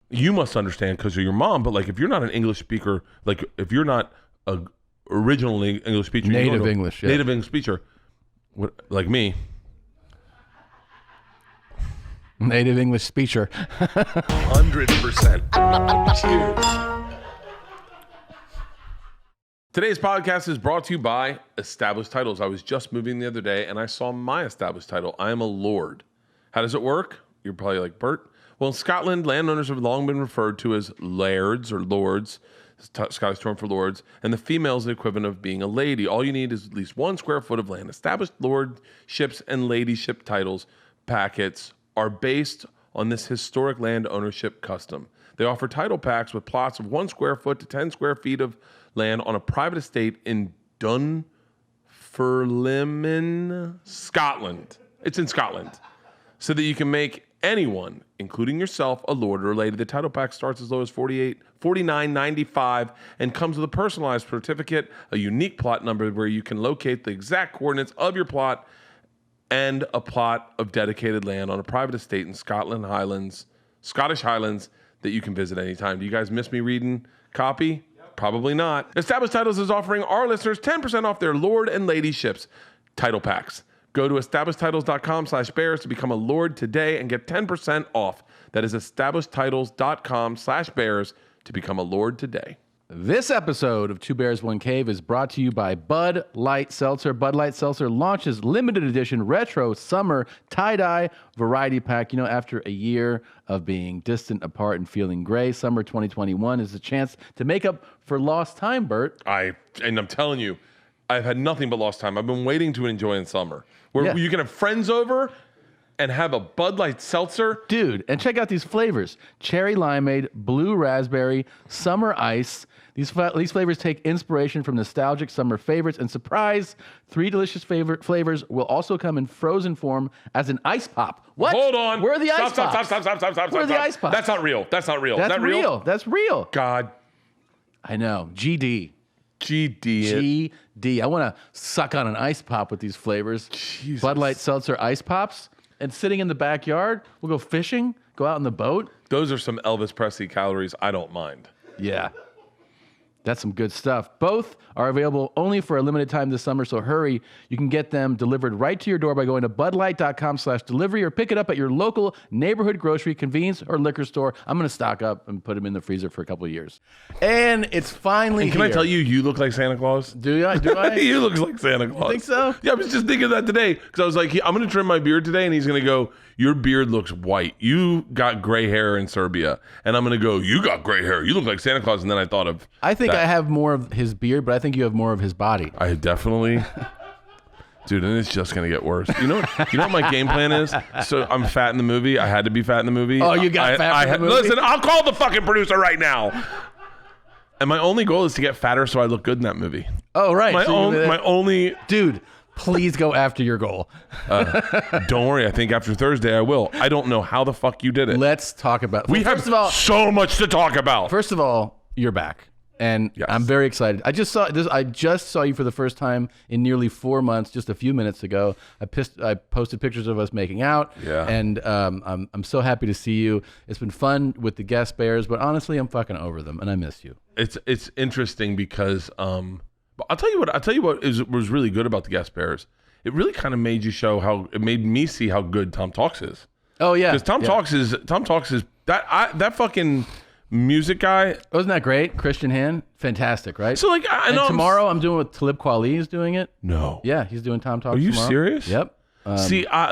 you must understand because of your mom, but like if you're not an English speaker, like if you're not a originally English speaker, native English speaker, like me, native English speaker, 100%. Cheers. Today's podcast is brought to you by Established Titles. I was just moving the other day and I saw my established title. I am a lord. How does it work? You're probably like, Bert. Well, in Scotland, landowners have long been referred to as lairds or lords, Scottish term for lords, and the female is the equivalent of being a lady. All you need is at least 1 square foot of land. Established lordships and ladyship titles packets are based on this historic land ownership custom. They offer title packs with plots of 1 square foot to 10 square feet of land on a private estate in Dunfermline, Scotland. It's in Scotland. So that you can make anyone, including yourself, a lord or a lady. The title pack starts as low as $49.95 and comes with a personalized certificate, a unique plot number where you can locate the exact coordinates of your plot, and a plot of dedicated land on a private estate in Scottish Highlands that you can visit anytime. Do you guys miss me reading copy? Probably not. Established Titles is offering our listeners 10% off their Lord and Lady ships title packs. Go to establishedtitles.com/bears to become a Lord today and get 10% off. That is establishedtitles.com/bears to become a Lord today. This episode of Two Bears, One Cave is brought to you by Bud Light Seltzer. Bud Light Seltzer launches limited edition retro summer tie-dye variety pack. You know, after a year of being distant apart and feeling gray, summer 2021 is a chance to make up for lost time, Bert. I'm telling you, I've had nothing but lost time. I've been waiting to enjoy in summer. Where you can have friends over and have a Bud Light Seltzer. Dude, and check out these flavors. Cherry limeade, blue raspberry, summer ice. These flavors take inspiration from nostalgic summer favorites, and surprise, 3 delicious flavors will also come in frozen form as an ice pop. What? Hold on. Where are the ice pops? Stop. Where are the ice pops? That's not real. That's not real. That's Is that real? That's real. God. I know. GD. I want to suck on an ice pop with these flavors. Jesus. Bud Light Seltzer ice pops. And sitting in the backyard, we'll go fishing, go out in the boat. Those are some Elvis Presley calories I don't mind. Yeah. That's some good stuff. Both are available only for a limited time this summer, so hurry. You can get them delivered right to your door by going to budlight.com/delivery or pick it up at your local neighborhood grocery, convenience, or liquor store. I'm going to stock up and put them in the freezer for a couple of years. And it's finally and can here. I tell you, you look like Santa Claus? Do I? You look like Santa Claus. You think so? Yeah, I was just thinking that today because I was like, I'm going to trim my beard today, and he's going to go, your beard looks white. You got gray hair in Serbia. And I'm going to go, you got gray hair. You look like Santa Claus. And then I thought of I think I have more of his beard, but I think you have more of his body. I definitely... Dude, and it's just going to get worse. You know what my game plan is? So I'm fat in the movie. I had to be fat in the movie. Oh, you got fat in the movie? Listen, I'll call the fucking producer right now. And my only goal is to get fatter so I look good in that movie. Oh, right. My only... Dude, please go after your goal. Don't worry. I think after Thursday I will. I don't know how the fuck you did it. Let's talk about it. We have so much to talk about. First of all, you're back. And yes. I'm very excited. I just saw you for the first time in nearly 4 months, just a few minutes ago. I posted pictures of us making out. Yeah. And I'm so happy to see you. It's been fun with the guest bears, but honestly, I'm fucking over them, and I miss you. It's interesting because I'll tell you what was really good about the guest bears. It really kind of made me see how good Tom Talks is. Oh yeah. Because Tom Talks is that fucking music guy. Wasn't that great? Christian Han, fantastic, right? So like, I know tomorrow I'm doing with Talib Kweli is doing it. No. Yeah, he's doing Tom Talks. Are you tomorrow. Serious? Yep. See, I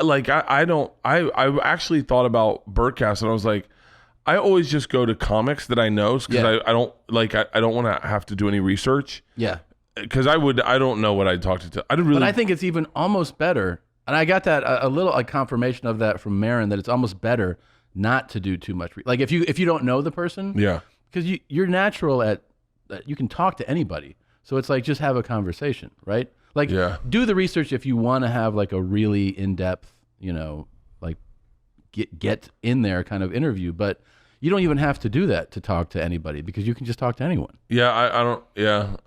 actually thought about Bertcast and I was like, I always just go to comics that I know because I don't want to have to do any research. Yeah. Because I don't know what I'd talk to. But I think it's even almost better, and I got that a little confirmation of that from Marin that it's almost better not to do too much. Like if you don't know the person, yeah, because you're natural at you can talk to anybody, so it's like just have a conversation, right? Like do the research if you want to have like a really in depth, like get in there kind of interview, but. You don't even have to do that to talk to anybody because you can just talk to anyone. Yeah, I don't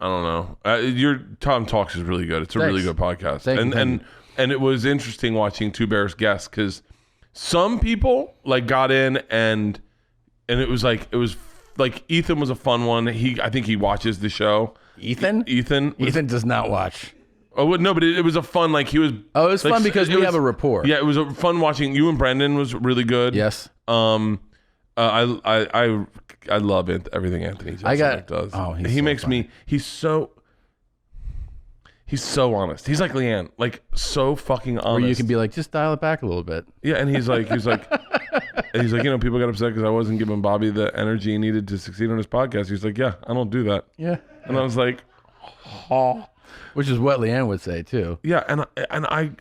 know. Your Tom Talks is really good. It's a really good podcast. And it was interesting watching Two Bears guests because some people like got in and and it was like Ethan was a fun one. I think he watches the show. Ethan does not watch. Oh no, but it was a fun, like he was. Oh, it was fun because we have a rapport. Yeah, it was a fun watching. You and Brendan was really good. Yes. I love everything Anthony Jeselnik does. Oh, he so makes funny. He's so honest. He's like Leanne, like so fucking honest. Where you can be like, just dial it back a little bit. Yeah, and he's like, people got upset because I wasn't giving Bobby the energy he needed to succeed on his podcast. He's like, yeah, I don't do that. Yeah. And I was like, oh. Which is what Leanne would say too. Yeah, and I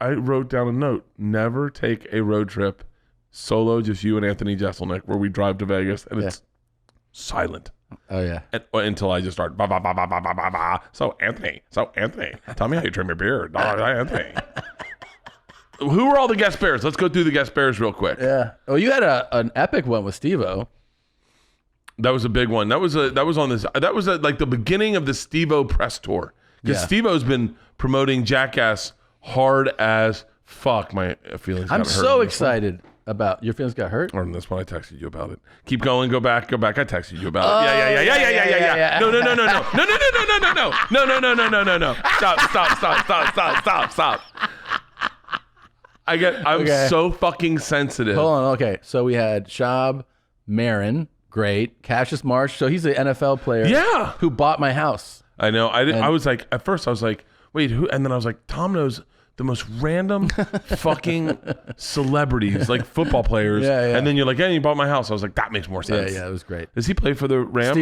wrote down a note: never take a road trip solo, just you and Anthony Jeselnik, where we drive to Vegas and it's silent. Oh yeah. Until I just start ba ba ba ba ba ba ba ba. So Anthony, tell me how you trim your beard. Anthony. Who were all the guest bears? Let's go through the guest bears real quick. Yeah. Oh, you had an epic one with Steve-O. That was a big one. That was like the beginning of the Steve-O press tour. Because Steve-O's been promoting Jackass hard as fuck. My feelings got hurt. I'm so excited about your feelings got hurt. Or that's when I texted you about it. Keep going, go back. I texted you about it. Yeah. No. No. Stop. I'm so fucking sensitive. Hold on. Okay. So we had Shab, Marin. Great. Cassius Marsh. So he's an NFL player. Yeah. Who bought my house. I know. I was like, at first I was like, wait, who? And then I was like, Tom knows the most random fucking celebrities, like football players. Yeah. And then you're like, hey, you bought my house. I was like, that makes more sense. Yeah, it was great. Does he play for the Rams?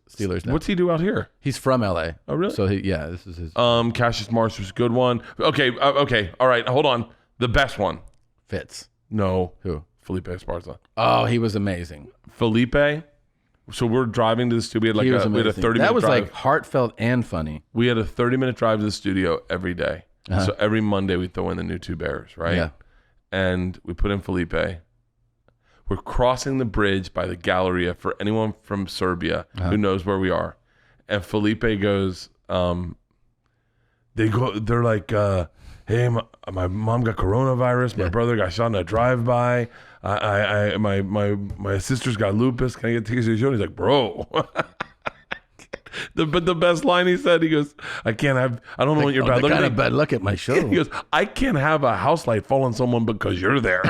Steelers now. What's he do out here? He's from LA. Oh, really? So this is his. Cassius Marsh was a good one. Okay. All right. Hold on. The best one. Fitz. No. Who? Felipe Esparza. Oh, he was amazing. Felipe. So we're driving to the studio. We had a 30-minute drive. That was like heartfelt and funny. We had a 30-minute drive to the studio every day. Uh-huh. So every Monday we throw in the new two bears, right? Yeah. And we put in Felipe. We're crossing the bridge by the Galleria for anyone from Serbia who knows where we are. And Felipe goes, they're like, hey, my mom got coronavirus. My brother got shot in a drive-by. My sister's got lupus. Can I get tickets to the show? And he's like, bro. But the best line he said, he goes, I don't know what you're bad luck. Kind of bad luck at my show. He goes, I can't have a house light fall on someone because you're there.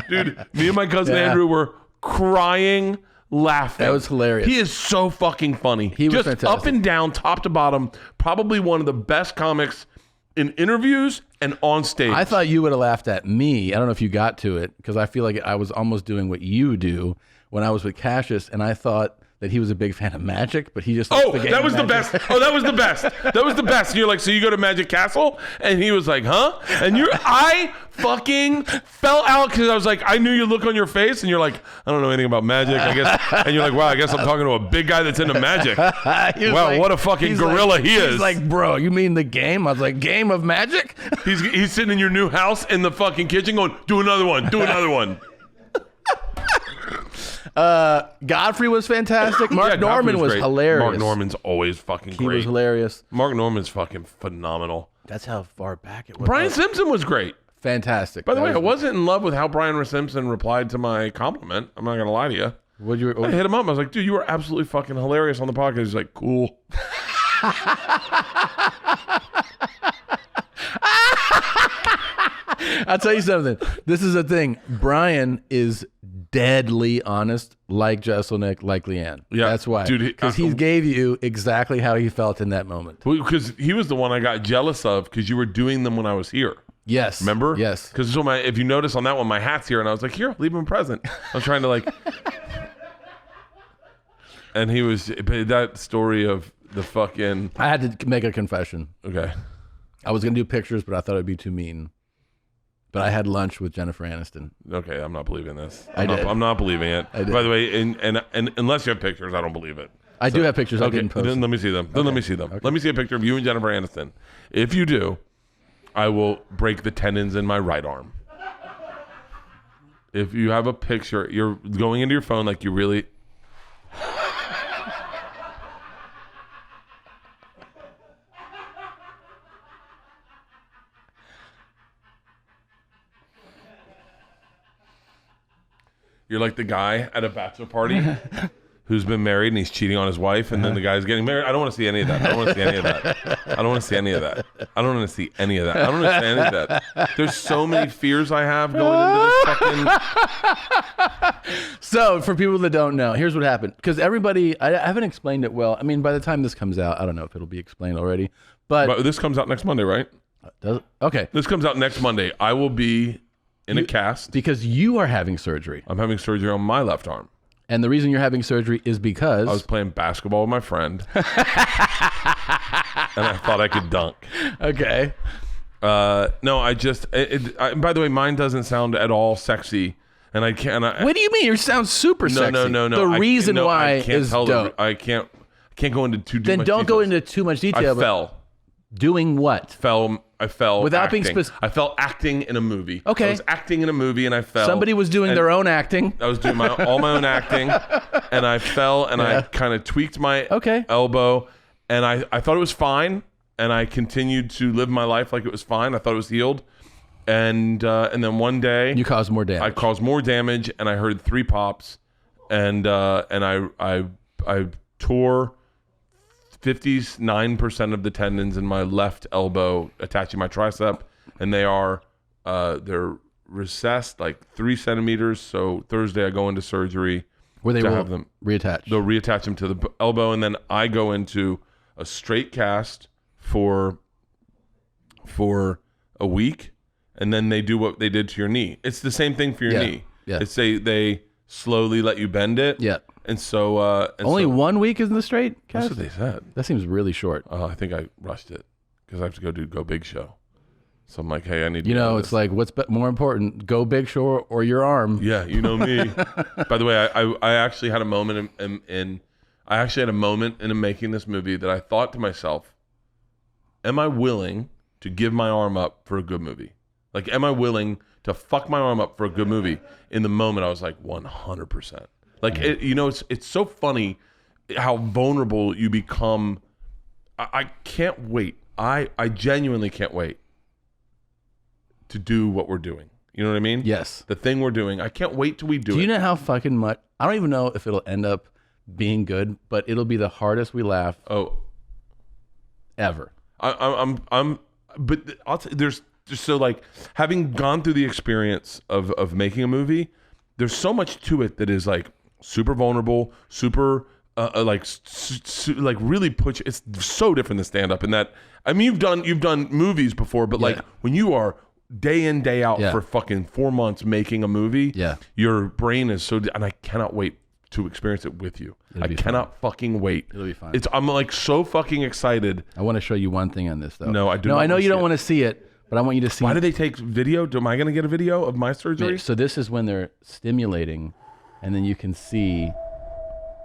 Dude, me and my cousin Andrew were crying, laughing. That was hilarious. He is so fucking funny. He was just fantastic. Up and down, top to bottom, probably one of the best comics in interviews and on stage. I thought you would have laughed at me. I don't know if you got to it because I feel like I was almost doing what you do when I was with Cassius, and I thought that he was a big fan of Magic, but he just that was the best. Oh, that was the best. That was the best. And you're like, so you go to Magic Castle? And he was like, huh? And I fucking fell out because I was like, I knew you look on your face, and you're like, I don't know anything about Magic, I guess. And you're like, wow, I guess I'm talking to a big guy that's into Magic. Wow, like, what a fucking gorilla he is. He's like, bro, you mean the game? I was like, game of Magic? He's sitting in your new house in the fucking kitchen going, do another one. Godfrey was fantastic. Mark Norman was hilarious. Mark Norman's always fucking great. He was hilarious. Mark Norman's fucking phenomenal. That's how far back it was. Brian Simpson was great. Fantastic. By the way, I wasn't in love with how Brian Simpson replied to my compliment. I'm not going to lie to you. I hit him up. I was like, dude, you were absolutely fucking hilarious on the podcast. He's like, cool. I'll tell you something. This is a thing. Brian is deadly honest, like Jeselnik, like Leanne. Yeah, that's why. Because he gave you exactly how he felt in that moment. Because he was the one I got jealous of because you were doing them when I was here. Yes. Remember? Yes. Because if you notice on that one, my hat's here, and I was like, here, leave him a present. I was trying to like. And he was that story of the fucking. I had to make a confession. Okay. I was gonna do pictures, but I thought it'd be too mean. But I had lunch with Jennifer Aniston. Okay, I'm not believing this. I'm not believing it. By the way, and unless you have pictures, I don't believe it. I do have pictures. Okay, I didn't post then let me see them. Then let me see them. Okay. Let me see a picture of you and Jennifer Aniston. If you do, I will break the tendons in my right arm. If you have a picture, you're going into your phone like you really. You're like the guy at a bachelor party who's been married and he's cheating on his wife, and then the guy's getting married. I don't want to see any of that. I don't want to see any of that. I don't want to see any of that. I don't want to see any of that. I don't want to see any of that. There's so many fears I have going into this fucking. So, for people that don't know, here's what happened. Because everybody, I haven't explained it well. I mean, by the time this comes out, I don't know if it'll be explained already. But this comes out next Monday, right? Does it? Okay. This comes out next Monday. I will be in a cast. Because you are having surgery. I'm having surgery on my left arm. And the reason you're having surgery is because... I was playing basketball with my friend. And I thought I could dunk. Okay. No, I just... by the way, mine doesn't sound at all sexy. And I can't... What do you mean? You sound super sexy. No. The reason why is dope. I can't go into too much Then don't go details. into too much detail. I fell. Doing what? I fell Without acting. being specific. I fell acting in a movie. Okay. I was acting in a movie and I fell. Somebody was doing their own acting. I was doing all my own acting, and I fell and I kind of tweaked my elbow, and I thought it was fine, and I continued to live my life like it was fine. I thought it was healed, and then one day You caused more damage. I caused more damage, and I heard 3 pops, and I tore 59% of the tendons in my left elbow attaching my tricep, and they're recessed like 3 centimeters. So Thursday I go into surgery where they to will have them reattach. They'll reattach them to the elbow, and then I go into a straight cast for a week, and then they do what they did to your knee. It's the same thing for your knee. Yeah. It's they slowly let you bend it. Yeah. And so Only 1 week is in the straight That's cast? what they said. That seems really short. I think I rushed it because I have to go do Go Big Show. So I'm like, hey, I need to You know, do it's this. like, what's more important, Go Big Show or your arm? Yeah, you know me. By the way, I actually had a moment in making this movie that I thought to myself, am I willing to give my arm up for a good movie? Like, am I willing to fuck my arm up for a good movie? In the moment, I was like, 100%. Like, it's so funny how vulnerable you become. I can't wait. I genuinely can't wait to do what we're doing. You know what I mean? Yes. The thing we're doing. I can't wait till we do it. Do you know how fucking much? I don't even know if it'll end up being good, but it'll be the hardest we laugh ever. But I'll tell you, there's just so like having gone through the experience of making a movie, there's so much to it that is like super vulnerable, super like really put you, it's so different than stand up in that. I mean, you've done movies before, but like when you are day in day out for fucking 4 months making a movie, your brain is so, and I cannot wait to experience it with you. I cannot fucking wait. It'll be fun. I'm like so fucking excited. I want to show you one thing on this though. No, I do. No, not I know want to you don't see want to see it, but I want you to see. Why do they take video? Am I going to get a video of my surgery? So this is when they're stimulating, and then you can see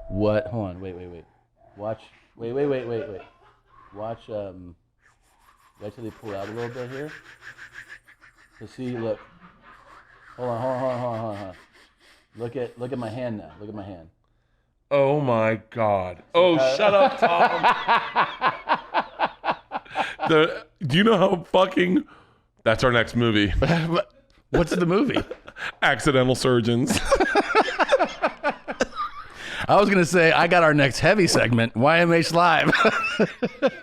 what. Hold on, wait. Watch. Wait. Watch. Wait till they pull out a little bit here. So see, look. Hold on. Look at my hand now. Look at my hand. Oh my God. Oh, shut up, Tom. Do you know how fucking... That's our next movie. What's the movie? Accidental Surgeons. I was going to say, I got our next heavy segment, YMH Live.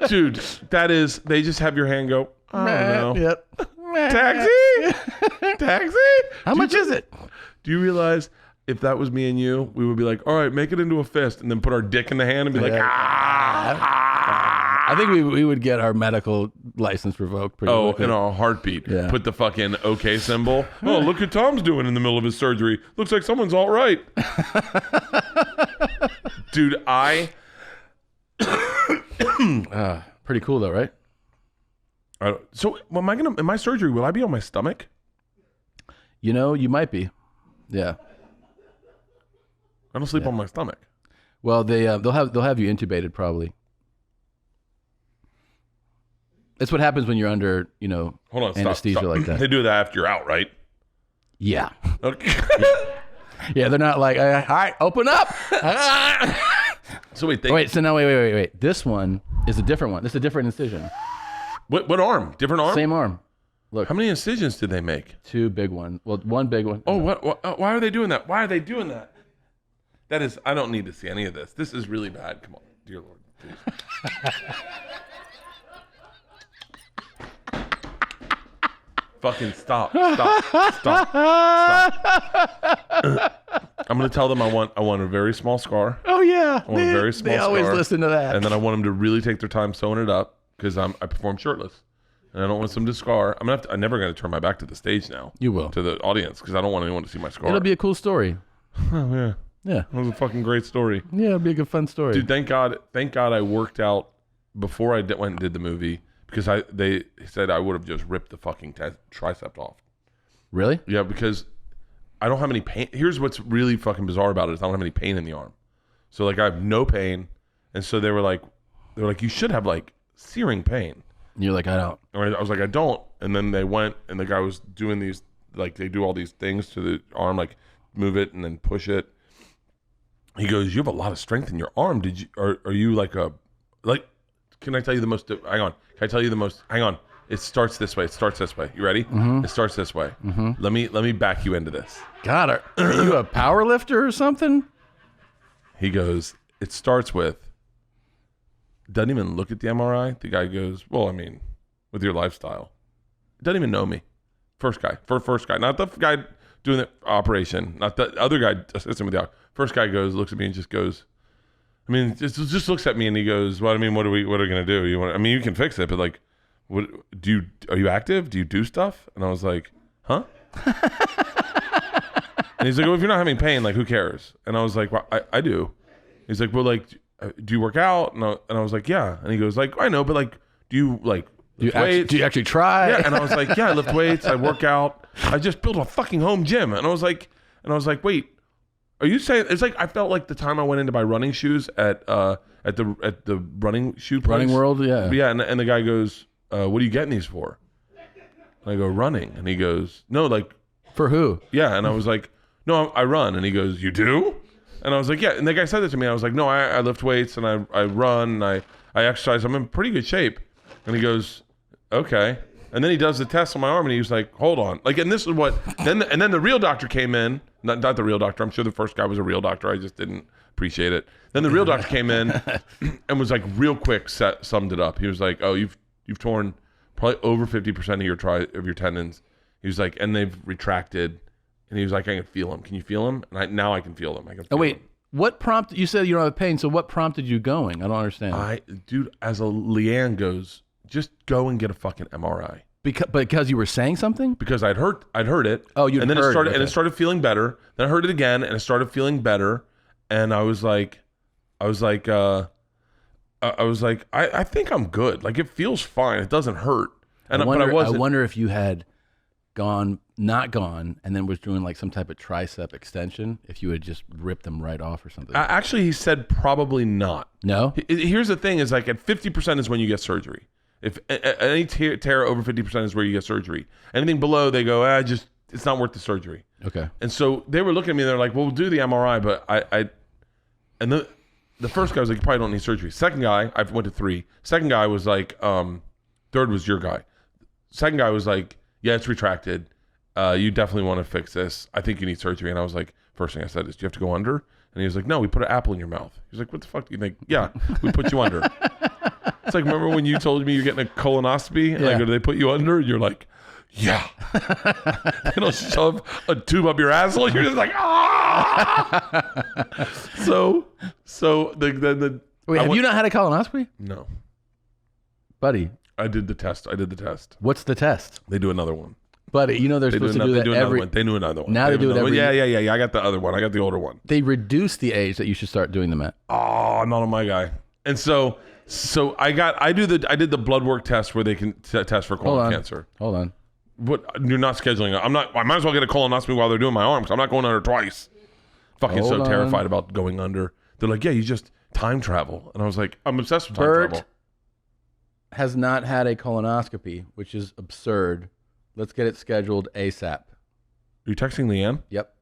Dude, that is... They just have your hand go, I don't know. Yep. Taxi? How much is it? Do you realize if that was me and you, we would be like, all right, make it into a fist, and then put our dick in the hand and be like, I think we would get our medical license revoked pretty quickly. In a heartbeat. Yeah. Put the fucking okay symbol. Oh, look what Tom's doing in the middle of his surgery. Looks like someone's all right. Dude, pretty cool though, right? So in my surgery, will I be on my stomach? You know, you might be. Yeah. I don't sleep on my stomach. Well, they'll have you intubated probably. It's what happens when you're under, Hold on, anesthesia stop. like that. They do that after you're out, right? Yeah. Okay. Yeah, they're not like, all right, open up. So wait, wait. This one is a different one. This is a different incision. What arm? Different arm? Same arm. Look, How many incisions did they make? 2 big ones. Well, 1 big one. Oh, what? Why are they doing that? Why are they doing that? That is, I don't need to see any of this. This is really bad. Come on, dear Lord, please. Fucking stop. I'm gonna tell them I want a very small scar. Oh yeah, I want a very small they always scar, listen to that. and then I want them to really take their time sewing it up because I perform shirtless, and I don't want them to scar. I'm never gonna turn my back to the stage now. You will. To the audience because I don't want anyone to see my scar. It'll be a cool story. Oh yeah, Yeah, it was a fucking great story. yeah, it'll be a good fun story. Dude, thank God I worked out before I went and did the movie because they said I would have just ripped the fucking tricep off. Really? Yeah, because I don't have any pain. Here's what's really fucking bizarre about it is I don't have any pain in the arm. So like I have no pain, and so they were like you should have like searing pain. You're like, I don't. And I was like I don't, and then they went and the guy was doing these like they do all these things to the arm like move it and then push it. He goes, you have a lot of strength in your arm. Are you like can I tell you the most, hang on. Can I tell you the most, hang on. It starts this way. It starts this way. You ready? Mm-hmm. It starts this way. Mm-hmm. Let me back you into this. God, are you a power lifter or something? He goes, it starts with, doesn't even look at the MRI. The guy goes, well, I mean, with your lifestyle. Doesn't even know me. First guy. Not the guy doing the operation. Not the other guy assisting with the first guy looks at me and just goes, I mean, just looks at me and he goes, well, I mean, what are we going to do? You can fix it, but like, what are you active? Do you do stuff? And I was like, huh? And he's like, well, if you're not having pain, like, who cares? And I was like, well, I do. He's like, well, like, do you work out? And I was like, yeah. And he goes, like, I know, but like, do you like lift weights? Do you actually try? Yeah. And I was like, yeah, I lift weights. I work out. I just built a fucking home gym. And I was like, wait, are you saying it's like I felt like the time I went in to buy running shoes at the running shoe place. Running World, yeah. Yeah, and the guy goes, what are you getting these for? And I go, running. And he goes, no, like, for who? Yeah. And I was like, no, I run. And he goes, you do? And I was like, yeah. And the guy said that to me. I was like, no, I lift weights and I run and I exercise. I'm in pretty good shape. And he goes, okay. And then he does the test on my arm and he was like, hold on. Like, and this is what, then the real doctor came in. Not the real doctor. I'm sure the first guy was a real doctor. I just didn't appreciate it. Then the real doctor came in and was like real quick summed it up. He was like, oh, you've torn probably over 50% of your tendons. He was like, and they've retracted. And he was like, I can feel them. Can you feel them? And now I can feel them. I can feel them. What prompted, you said you don't have pain, so what prompted you going? I don't understand. Dude, as Leanne goes, just go and get a fucking MRI. Because you were saying something? Because I'd heard it. Oh, you and then heard it started, okay. And it started feeling better. Then I heard it again, and it started feeling better. And I was like, I think I'm good. Like it feels fine. It doesn't hurt. And I wonder if you had not gone, and then was doing like some type of tricep extension. If you had just ripped them right off or something. Actually, he said probably not. No. Here's the thing: is like at 50% is when you get surgery. If any tear over 50% is where you get surgery. Anything below, they go, it's not worth the surgery. Okay. And so they were looking at me. They're like, well, we'll do the MRI, but and the first guy was like, you probably don't need surgery. Second guy, I went to 3. Second guy was like, third was your guy. Second guy was like, yeah, it's retracted. You definitely want to fix this. I think you need surgery. And I was like, first thing I said is, do you have to go under? And he was like, no, we put an apple in your mouth. He was like, what the fuck do you think? Yeah, we put you under. It's like, remember when you told me you're getting a colonoscopy? And I go, do they put you under? And you're like, yeah. They don't shove a tube up your asshole. You're just like, ah. So the Wait, have you not had a colonoscopy? No. Buddy. I did the test. What's the test? They do another one. Buddy, you know they're supposed to do that every... They do another one. Now they do it every... Yeah. I got the other one. I got the older one. They reduce the age that you should start doing them at. Oh, not on my guy. And so I did the blood work test where they can test for colon cancer. Hold on. What? You're not scheduling it. I might as well get a colonoscopy while they're doing my arm because I'm not going under twice. Fucking terrified about going under. They're like, yeah, you just time travel. And I was like, I'm obsessed with time travel. Has not had a colonoscopy, which is absurd. Let's get it scheduled ASAP. Are you texting Leanne? Yep.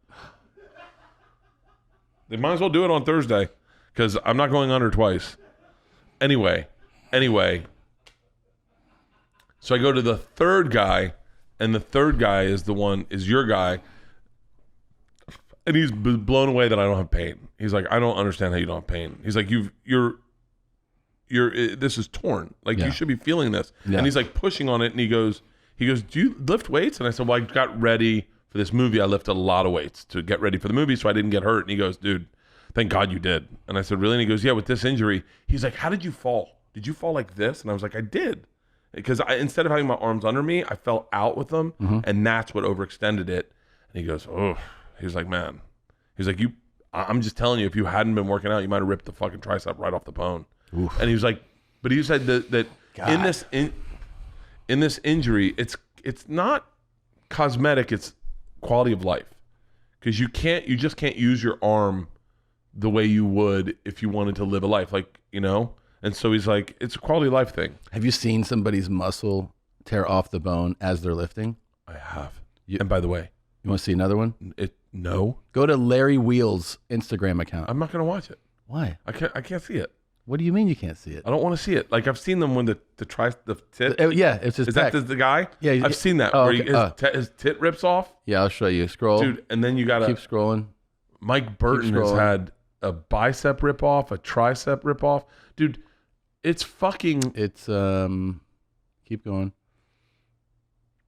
They might as well do it on Thursday because I'm not going under twice. Anyway. So I go to the third guy and the third guy is your guy, and he's blown away that I don't have pain. He's like, I don't understand how you don't have pain. He's like, you're this is torn. Like you should be feeling this. Yeah. And he's like pushing on it, and he goes, do you lift weights? And I said, well, I got ready for this movie. I lifted a lot of weights to get ready for the movie, so I didn't get hurt. And he goes, dude, thank God you did. And I said, really? And he goes, yeah, with this injury. He's like, how did you fall? Did you fall like this? And I was like, I did. Because instead of having my arms under me, I fell out with them, and that's what overextended it. And he goes, oh. He's like, man. He's like, I'm just telling you, if you hadn't been working out, you might have ripped the fucking tricep right off the bone. Oof. And he was like, but he said that in this injury, it's not cosmetic, it's quality of life. Because you just can't use your arm the way you would if you wanted to live a life, like, you know? And so he's like, it's a quality of life thing. Have you seen somebody's muscle tear off the bone as they're lifting? I have. And by the way, you want to see another one? No. Go to Larry Wheel's Instagram account. I'm not going to watch it. Why? I can't see it. What do you mean you can't see it? I don't want to see it. Like I've seen them when the tit. Yeah, it's his. Is that the guy? Yeah, I've seen that where his tit rips off. Yeah, I'll show you. Scroll, dude, and then you gotta keep scrolling. Mike Burton has had a bicep rip off, a tricep rip off, dude. It's fucking. It's keep going.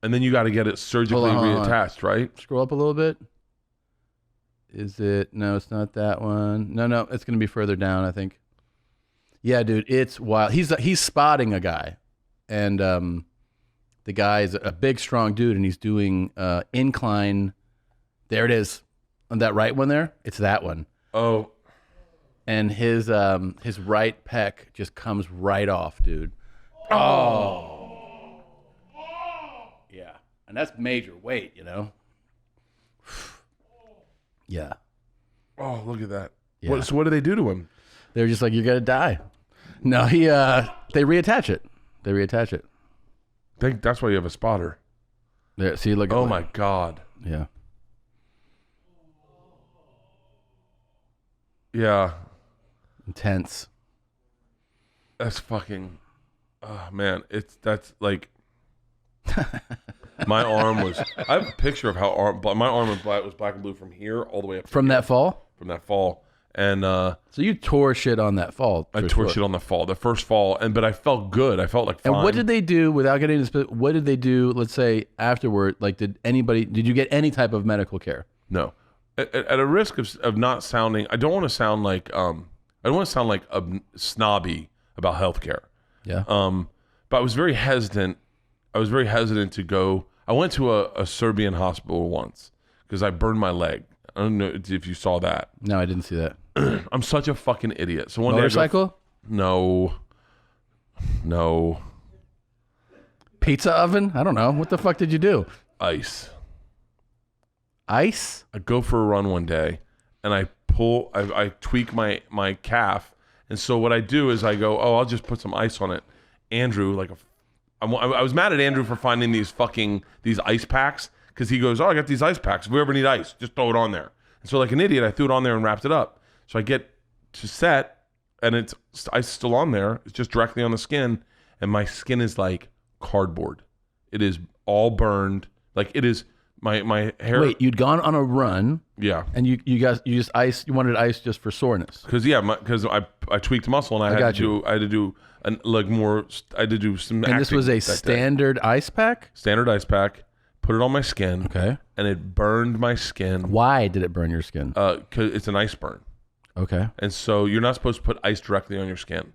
And then you got to get it surgically reattached, right? Scroll up a little bit. Is it? No, it's not that one. No, it's gonna be further down, I think. Yeah, dude, it's wild. He's spotting a guy, and the guy is a big, strong dude, and he's doing incline. There it is, on that right one there. It's that one. Oh, and his right pec just comes right off, dude. Oh, yeah, and that's major weight, you know. Yeah. Oh, look at that. Yeah. So what do they do to him? They're just like, you're gonna die. No, they reattach it. I think that's why you have a spotter. There, see, look. Oh my God. Yeah. Yeah. Intense. That's fucking. Oh man, that's like. My arm was. I have a picture of how my arm was black and blue from here all the way up. From that fall. From that fall. And so you tore shit on that fall. I tore shit on the first fall, but I felt good. I felt like fine. And what did they do, without getting into what did they do, let's say, afterward? Like, did you get any type of medical care? No. At a risk of not sounding, I don't want to sound like snobby about healthcare. Yeah. But I was very hesitant. To go. I went to a Serbian hospital once because I burned my leg. I don't know if you saw that. No, I didn't see that. I'm such a fucking idiot. So one motorcycle? No. Pizza oven? I don't know. What the fuck did you do? Ice? I go for a run one day, and I tweak my calf, and so what I do is I go, oh, I'll just put some ice on it. Andrew, I was mad at Andrew for finding these ice packs. Because he goes, oh, I got these ice packs. If we ever need ice, just throw it on there. And so like an idiot, I threw it on there and wrapped it up. So I get to set, and it's ice still on there. It's just directly on the skin. And my skin is like cardboard. It is all burned. Like it is my hair. Wait, you'd gone on a run. Yeah. And you wanted ice just for soreness. Because I tweaked muscle, and I had to do some. And this was a standard ice pack? Standard ice pack. Put it on my skin. Okay. And it burned my skin. Why did it burn your skin? 'Cause it's an ice burn. Okay. And so you're not supposed to put ice directly on your skin.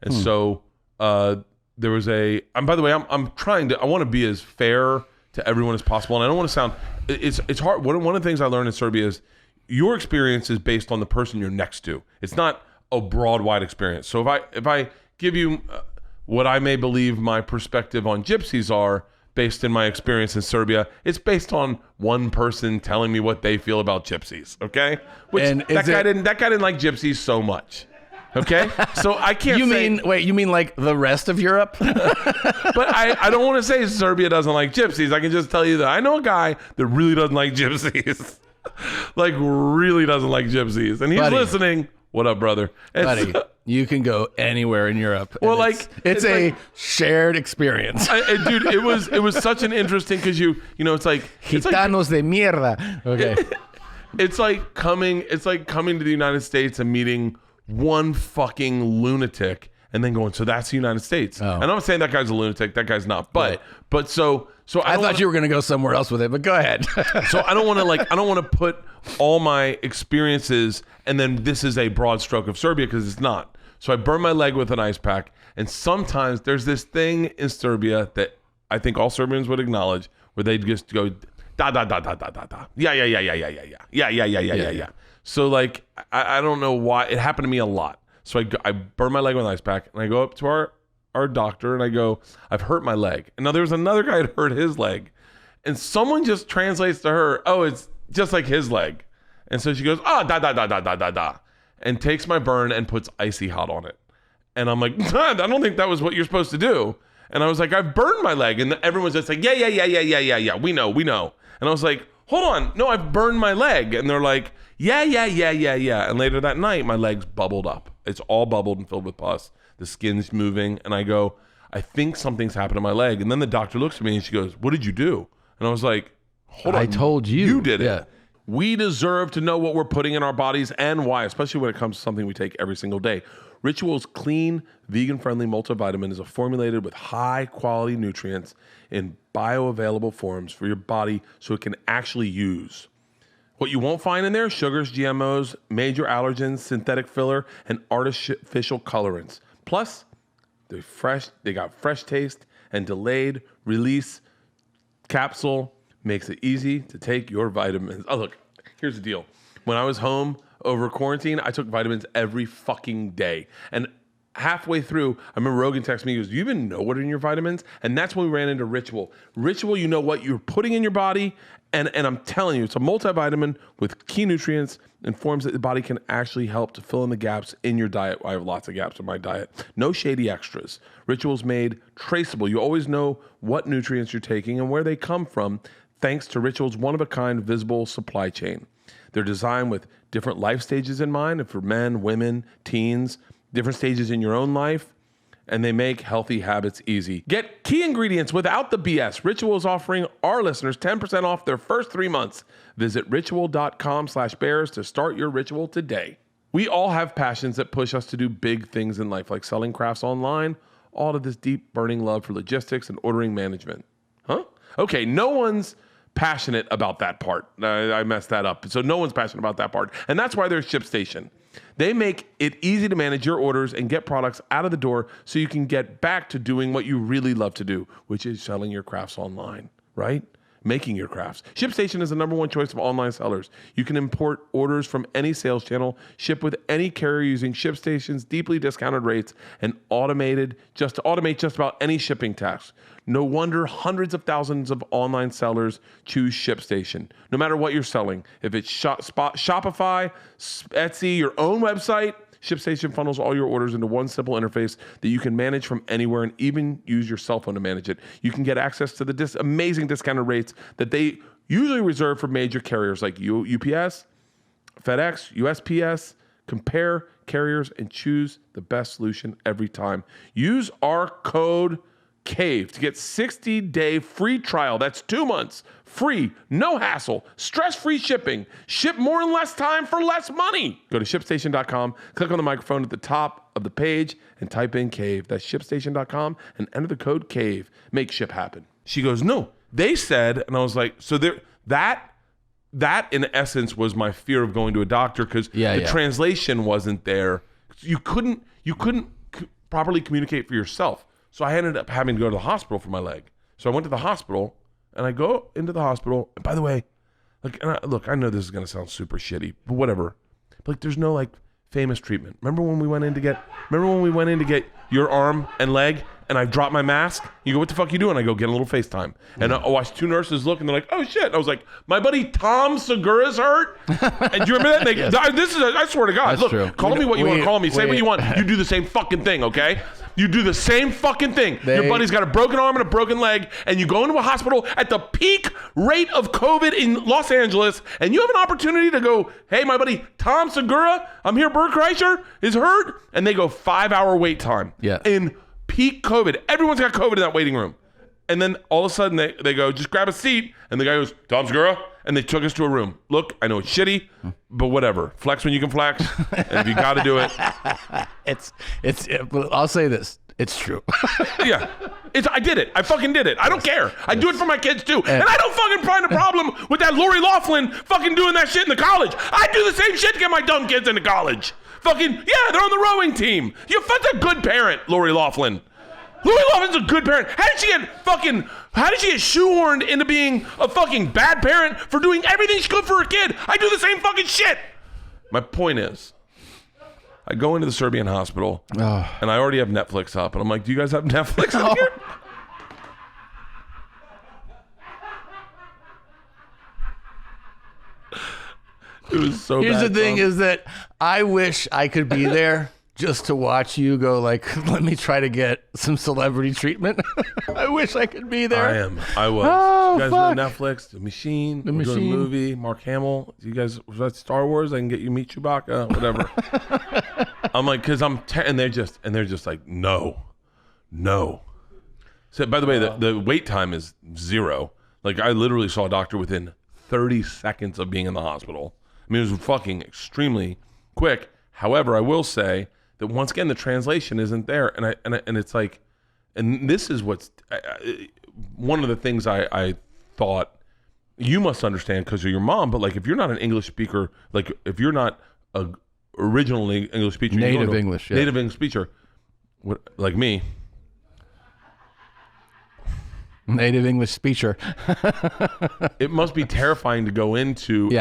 And so there was and by the way, I want to be as fair to everyone as possible. And I don't want to sound, it's hard. One of the things I learned in Serbia is your experience is based on the person you're next to. It's not a broad, wide experience. So if I give you what I may believe my perspective on gypsies are, based in my experience in Serbia, it's based on one person telling me what they feel about gypsies. Okay, that guy didn't like gypsies so much. Okay, so I can't. You mean like the rest of Europe? But I don't want to say Serbia doesn't like gypsies. I can just tell you that I know a guy that really doesn't like gypsies, like really doesn't like gypsies, and he's listening. What up, brother? Buddy, you can go anywhere in Europe. Well, it's a shared experience. Dude, it was such an interesting because you know it's like Gitanos de mierda. Okay. It's like coming to the United States and meeting one fucking lunatic and then going, so that's the United States. Oh. And I'm not saying that guy's a lunatic, that guy's not. But so I thought you were gonna go somewhere else with it, but go ahead. So I don't want to put all my experiences and then this is a broad stroke of Serbia because it's not. So I burned my leg with an ice pack, and sometimes there's this thing in Serbia that I think all Serbians would acknowledge where they just go da da da da da da da. Yeah. So like I don't know why it happened to me a lot. So I burn my leg with an ice pack and I go up to our doctor and I go, I've hurt my leg. And now there's another guy that hurt his leg. And someone just translates to her, oh, it's just like his leg. And so she goes, da da da da da da da, and takes my burn and puts icy hot on it. And I'm like, I don't think that was what you're supposed to do. And I was like, I've burned my leg. And everyone's just like, yeah. We know. And I was like, hold on. No, I've burned my leg. And they're like, yeah. And later that night, my leg's bubbled up. It's all bubbled and filled with pus. The skin's moving. And I go, I think something's happened to my leg. And then the doctor looks at me and she goes, what did you do? And I was like, hold on. I told you. You did it. Yeah. We deserve to know what we're putting in our bodies and why, especially when it comes to something we take every single day. Ritual's clean, vegan-friendly multivitamin is formulated with high-quality nutrients in bioavailable forms for your body so it can actually use. What you won't find in there, sugars, GMOs, major allergens, synthetic filler, and artificial colorants. Plus, they got fresh taste and delayed release capsule makes it easy to take your vitamins. Oh, look, here's the deal. When I was home over quarantine, I took vitamins every fucking day. And halfway through, I remember Rogan texted me, he goes, do you even know what are in your vitamins? And that's when we ran into Ritual. Ritual, you know what you're putting in your body. And I'm telling you, it's a multivitamin with key nutrients and forms that the body can actually help to fill in the gaps in your diet. I have lots of gaps in my diet. No shady extras. Ritual's made traceable. You always know what nutrients you're taking and where they come from, thanks to Ritual's one-of-a-kind visible supply chain. They're designed with different life stages in mind, and for men, women, teens, different stages in your own life, and they make healthy habits easy. Get key ingredients without the BS. Ritual is offering our listeners 10% off their first 3 months. Visit ritual.com/bears to start your ritual today. We all have passions that push us to do big things in life, like selling crafts online, all to this deep burning love for logistics and ordering management. Huh? Okay, no one's passionate about that part. I messed that up. So no one's passionate about that part. And that's why there's ShipStation. They make it easy to manage your orders and get products out of the door so you can get back to doing what you really love to do, which is selling your crafts online, right? Making your crafts. ShipStation is the number 1 choice of online sellers. You can import orders from any sales channel, ship with any carrier using ShipStation's deeply discounted rates, and automate just about any shipping task. No wonder hundreds of thousands of online sellers choose ShipStation. No matter what you're selling, if it's Shopify, Etsy, your own website, ShipStation funnels all your orders into one simple interface that you can manage from anywhere and even use your cell phone to manage it. You can get access to the amazing discounted rates that they usually reserve for major carriers like UPS, FedEx, USPS. Compare carriers and choose the best solution every time. Use our code CAVE to get 60-day free trial. That's 2 months. Free, no hassle, stress-free shipping. Ship more in less time for less money. Go to ShipStation.com, click on the microphone at the top of the page, and type in CAVE. That's ShipStation.com, and enter the code CAVE. Make ship happen. She goes, no, they said, and I was like, so that in essence was my fear of going to a doctor because the translation wasn't there. You couldn't properly communicate for yourself. So I ended up having to go to the hospital for my leg. So I went to the hospital, and I go into the hospital. And by the way, I know this is gonna sound super shitty, but whatever. But there's no famous treatment. Remember when we went in to get your arm and leg, and I dropped my mask? You go, what the fuck you doing? I go, get a little FaceTime. And I watched 2 nurses look, and they're like, oh shit. And I was like, my buddy Tom Segura's hurt. And do you remember that? I swear to God. That's look, true. Call me what you want to call me. Say what you want. You do the same fucking thing, okay? You do the same fucking thing. Your buddy's got a broken arm and a broken leg, and you go into a hospital at the peak rate of COVID in Los Angeles, and you have an opportunity to go, hey, my buddy Tom Segura, I'm here, Bert Kreischer is hurt, and they go 5-hour wait time. Yeah. In peak COVID. Everyone's got COVID in that waiting room. And then all of a sudden they go, just grab a seat, and the guy goes, Tom Segura, and they took us to a room. Look, I know it's shitty, but whatever. Flex when you can flex, and if you got to do it. I'll say this. It's true. Yeah. I did it. I fucking did it. I don't care. I do it for my kids too. And I don't fucking find a problem with that Lori Loughlin fucking doing that shit in the college. I do the same shit to get my dumb kids into college. Fucking, yeah, they're on the rowing team. You're such a good parent, Lori Loughlin. Lori Loughlin's a good parent. How did she get shoehorned into being a fucking bad parent for doing everything she could for her kid? I do the same fucking shit. My point is, I go into the Serbian hospital, and I already have Netflix up, and I'm like, do you guys have Netflix up here? It was so Here's bad. The thing is that I wish I could be there just to watch you go like, let me try to get some celebrity treatment. I wish I could be there. I was. Oh, you guys fuck. know Netflix, The Machine, The we're doing Machine. a movie, Mark Hamill. You guys, was that Star Wars? I can get you meet Chewbacca, whatever. I'm like, because and they're just like, no. So, by the way, the wait time is 0. Like, I literally saw a doctor within 30 seconds of being in the hospital. I mean, it was fucking extremely quick. However, I will say that once again, the translation isn't there, and it's like, and this is what's one of the things I thought you must understand because of your mom. But like, if you're not an English speaker, like if you're not a originally English speaker, Native English speaker, like me. Native English speaker. It must be terrifying to go into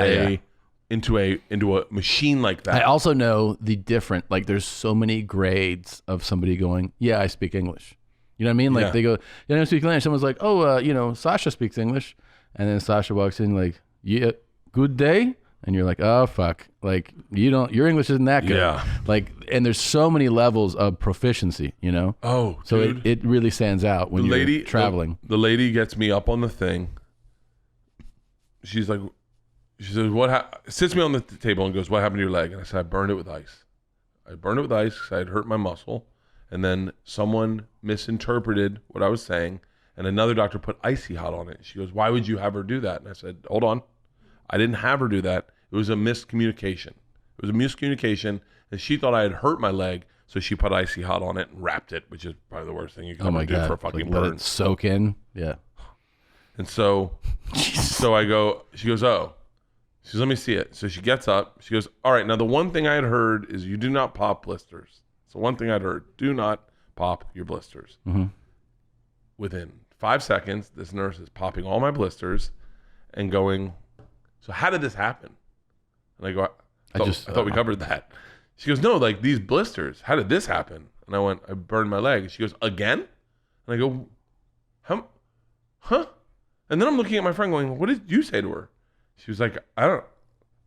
into a machine like that. I also know the different, like there's so many grades of somebody going, yeah, I speak English. You know what I mean? Like they go, yeah, I don't speak English. Someone's like, oh, Sasha speaks English. And then Sasha walks in like, yeah, good day. And you're like, oh, fuck. Like, your English isn't that good. Yeah. Like, and there's so many levels of proficiency, you know? Oh, so dude. it really stands out when you're traveling. The lady gets me up on the thing. She's like, she says, sits me on the table and goes, what happened to your leg? And I said, I burned it with ice. I burned it with ice because I had hurt my muscle. And then someone misinterpreted what I was saying. And another doctor put icy hot on it. She goes, why would you have her do that? And I said, hold on. I didn't have her do that. It was a miscommunication. And she thought I had hurt my leg. So she put icy hot on it and wrapped it, which is probably the worst thing you can ever do for a fucking let burn. it soak in. Yeah. And so I go, she goes, oh. She says, let me see it. So she gets up. She goes, all right, now the one thing I had heard is you do not pop blisters. So one thing I'd heard, do not pop your blisters. Mm-hmm. Within 5 seconds, this nurse is popping all my blisters and going, so how did this happen? And I go, I thought we covered that. She goes, no, like these blisters, how did this happen? And I went, I burned my leg. She goes, again? And I go, huh? And then I'm looking at my friend going, what did you say to her? She was like, I don't know.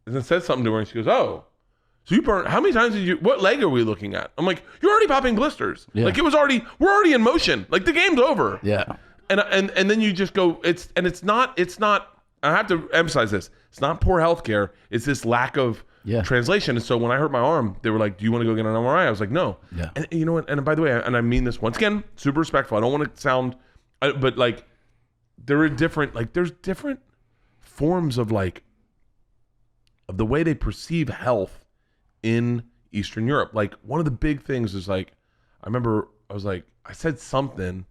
And then said something to her and she goes, oh, so you burned, how many times what leg are we looking at? I'm like, you're already popping blisters. Yeah. Like we're already in motion. Like the game's over. Yeah. And then you just go, it's not, I have to emphasize this. It's not poor healthcare. It's this lack of translation. And so when I hurt my arm, they were like, do you want to go get an MRI? I was like, no. Yeah. And you know what? And by the way, and I mean this once again, super respectful. I don't want to sound, but like there's different forms of like, of the way they perceive health in Eastern Europe. Like one of the big things is like, I remember I said something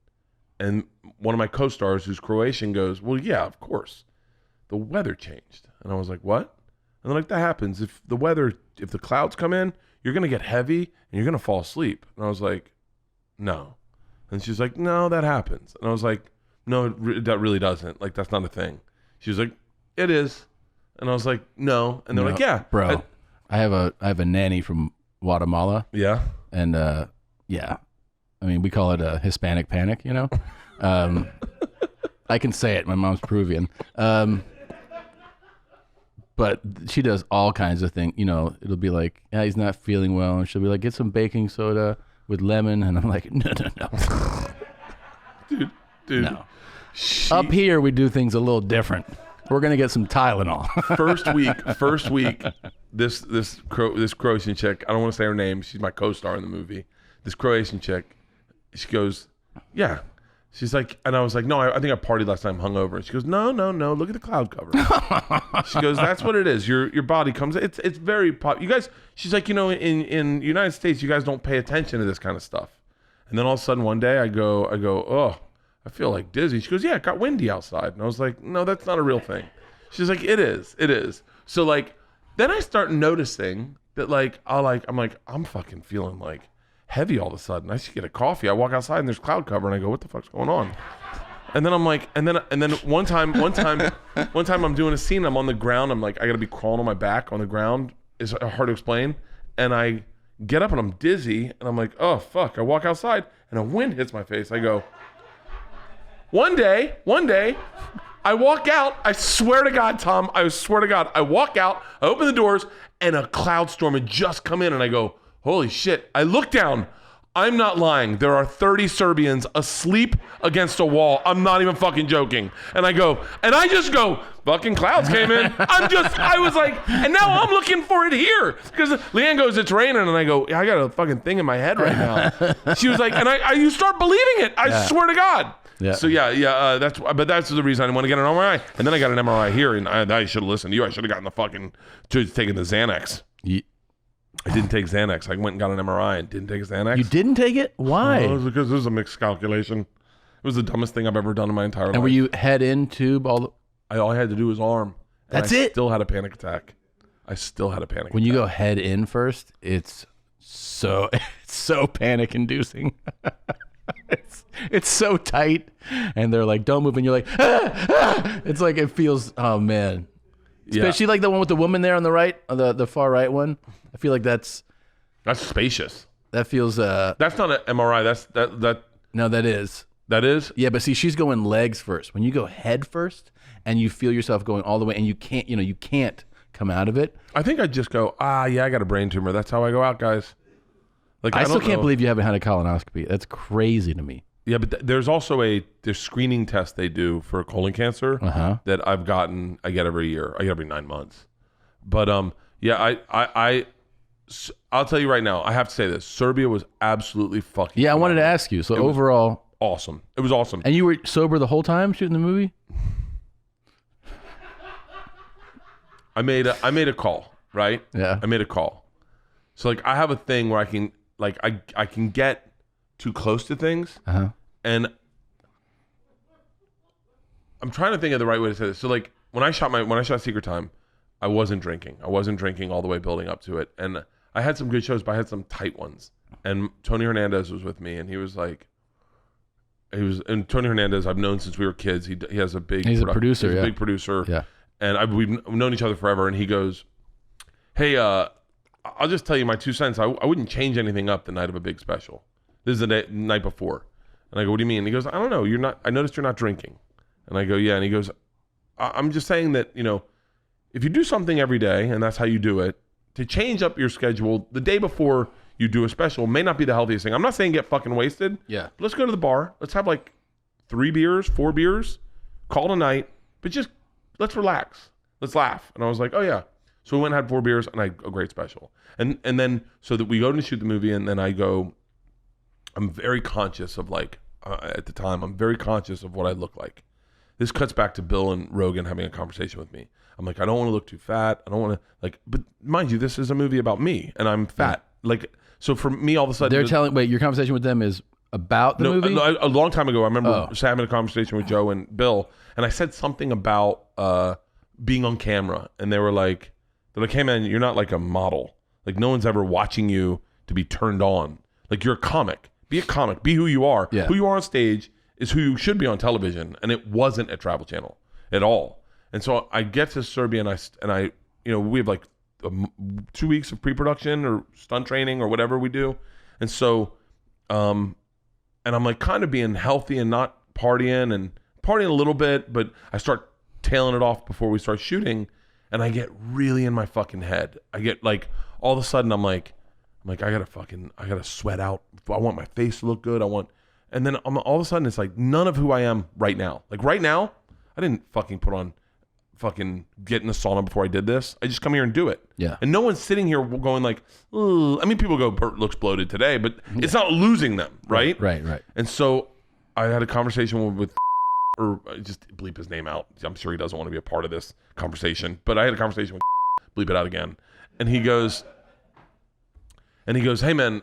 and one of my co-stars who's Croatian goes, well, yeah, of course. The weather changed. And I was like, what? And they're like, that happens. If the clouds come in, you're going to get heavy and you're going to fall asleep. And I was like, no. And she's like, no, that happens. And I was like, no, that really doesn't. Like, that's not a thing. She was like, it is. And I was like, no. And they're like, yeah. Bro, I have a nanny from Guatemala. Yeah. And yeah. I mean, we call it a Hispanic panic, you know? I can say it. My mom's Peruvian. But she does all kinds of things. You know, it'll be like, yeah, he's not feeling well. And she'll be like, get some baking soda, with lemon, and I'm like, no. Dude. No. Up here, we do things a little different. We're gonna get some Tylenol. First week, this Croatian chick. I don't want to say her name. She's my co-star in the movie. This Croatian chick. She goes, yeah. She's like, and I was like, no, I think I partied last time, hungover. She goes, no. Look at the cloud cover. She goes, that's what it is. Your body comes. It's very pop. You guys. She's like, in the United States, you guys don't pay attention to this kind of stuff. And then all of a sudden, one day, I go, oh. I feel like dizzy. She goes, yeah, it got windy outside. And I was like, no, that's not a real thing. She's like, it is. So like, then I start noticing that like, I'm fucking feeling like heavy all of a sudden. I should get a coffee. I walk outside and there's cloud cover and I go, what the fuck's going on? And then I'm like, and then one time I'm doing a scene. I'm on the ground. I'm like, I gotta be crawling on my back on the ground. It's hard to explain. And I get up and I'm dizzy and I'm like, oh fuck. I walk outside and a wind hits my face. I go, One day, I walk out. I swear to God, Tom, I walk out, I open the doors, and a cloud storm had just come in, and I go, holy shit. I look down. I'm not lying. There are 30 Serbians asleep against a wall. I'm not even fucking joking. And I just go, fucking clouds came in. I was like, and now I'm looking for it here. Because Leanne goes, it's raining. And I go, yeah, I got a fucking thing in my head right now. She was like, and you start believing it. I swear to God. Yeah. So that's the reason I didn't want to get an MRI. And then I got an MRI here, and I should have listened to you. I should have gotten the fucking taking the Xanax. I didn't take Xanax. I went and got an MRI and didn't take Xanax. You didn't take it? Why? It was because this was a mixed calculation. It was the dumbest thing I've ever done in my entire life. And were you head in tube all I had to do was arm. That's it? Still had a panic attack. When you go head in first, it's so panic inducing. It's so tight, and they're like, "Don't move," and you're like, ah! It's like it feels. Oh man, especially like the one with the woman there on the right, the far right one. I feel like that's spacious. That feels. That's not an MRI. That. No, that is. That is. Yeah, but see, she's going legs first. When you go head first, and you feel yourself going all the way, and you can't come out of it. I think I just go, I got a brain tumor. That's how I go out, guys. Like I still can't believe you haven't had a colonoscopy. That's crazy to me. Yeah, but there's also there's screening test they do for colon cancer that I get every year. I get every 9 months. But I'll tell you right now, I have to say this. Serbia was absolutely fucking phenomenal. I wanted to ask you. So overall, awesome. It was awesome. And you were sober the whole time shooting the movie? I made a call, right? Yeah. I made a call. So like I have a thing where I can I can get too close to things, and I'm trying to think of the right way to say this. So like when I shot Secret Time, I wasn't drinking. I wasn't drinking all the way building up to it, and I had some good shows, but I had some tight ones. And Tony Hernandez was with me, and and Tony Hernandez I've known since we were kids. He has a big. He's a producer. He's a big producer. Yeah. And we've known each other forever. And he goes, "Hey, I'll just tell you my 2 cents. I wouldn't change anything up the night of a big special. This is the night before." And I go, "What do you mean?" And he goes, "I don't know. I noticed you're not drinking." And I go, "Yeah." And he goes, "I'm just saying that, if you do something every day and that's how you do it, to change up your schedule the day before you do a special may not be the healthiest thing. I'm not saying get fucking wasted. Yeah. But let's go to the bar. Let's have like 3 beers, 4 beers, call it a night, but just let's relax. Let's laugh." And I was like, "Oh yeah." So we went and had 4 beers and a great special. And then so that we go to shoot the movie, and then I go, I'm very conscious of at the time, I'm very conscious of what I look like. This cuts back to Bill and Rogan having a conversation with me. I'm like, I don't want to look too fat. I don't want to but mind you, this is a movie about me and I'm fat. Yeah. So for me, all of a sudden, wait, your conversation with them is about the movie? A long time ago, I remember having a conversation with Joe and Bill, and I said something about being on camera, and they were like, "Hey man, you're not like a model. Like no one's ever watching you to be turned on. Like you're a comic. Be a comic. Be who you are. Yeah. Who you are on stage is who you should be on television." And it wasn't a Travel Channel at all. And so I get to Serbia, and I we have like 2 weeks of pre-production or stunt training or whatever we do. And so, and I'm like kind of being healthy and not partying a little bit, but I start tailing it off before we start shooting, and I get really in my fucking head. I get like, all of a sudden I'm like, I'm like, I gotta sweat out. I want my face to look good. And then all of a sudden it's like none of who I am right now. Like right now, I didn't fucking put on get in the sauna before I did this. I just come here and do it. Yeah. And no one's sitting here going like, ugh. I mean, people go, Bert looks bloated today, but it's not losing them, right? Right. And so I had a conversation with or just bleep his name out. I'm sure he doesn't want to be a part of this conversation, but I had a conversation with bleep it out again. And he goes, hey man,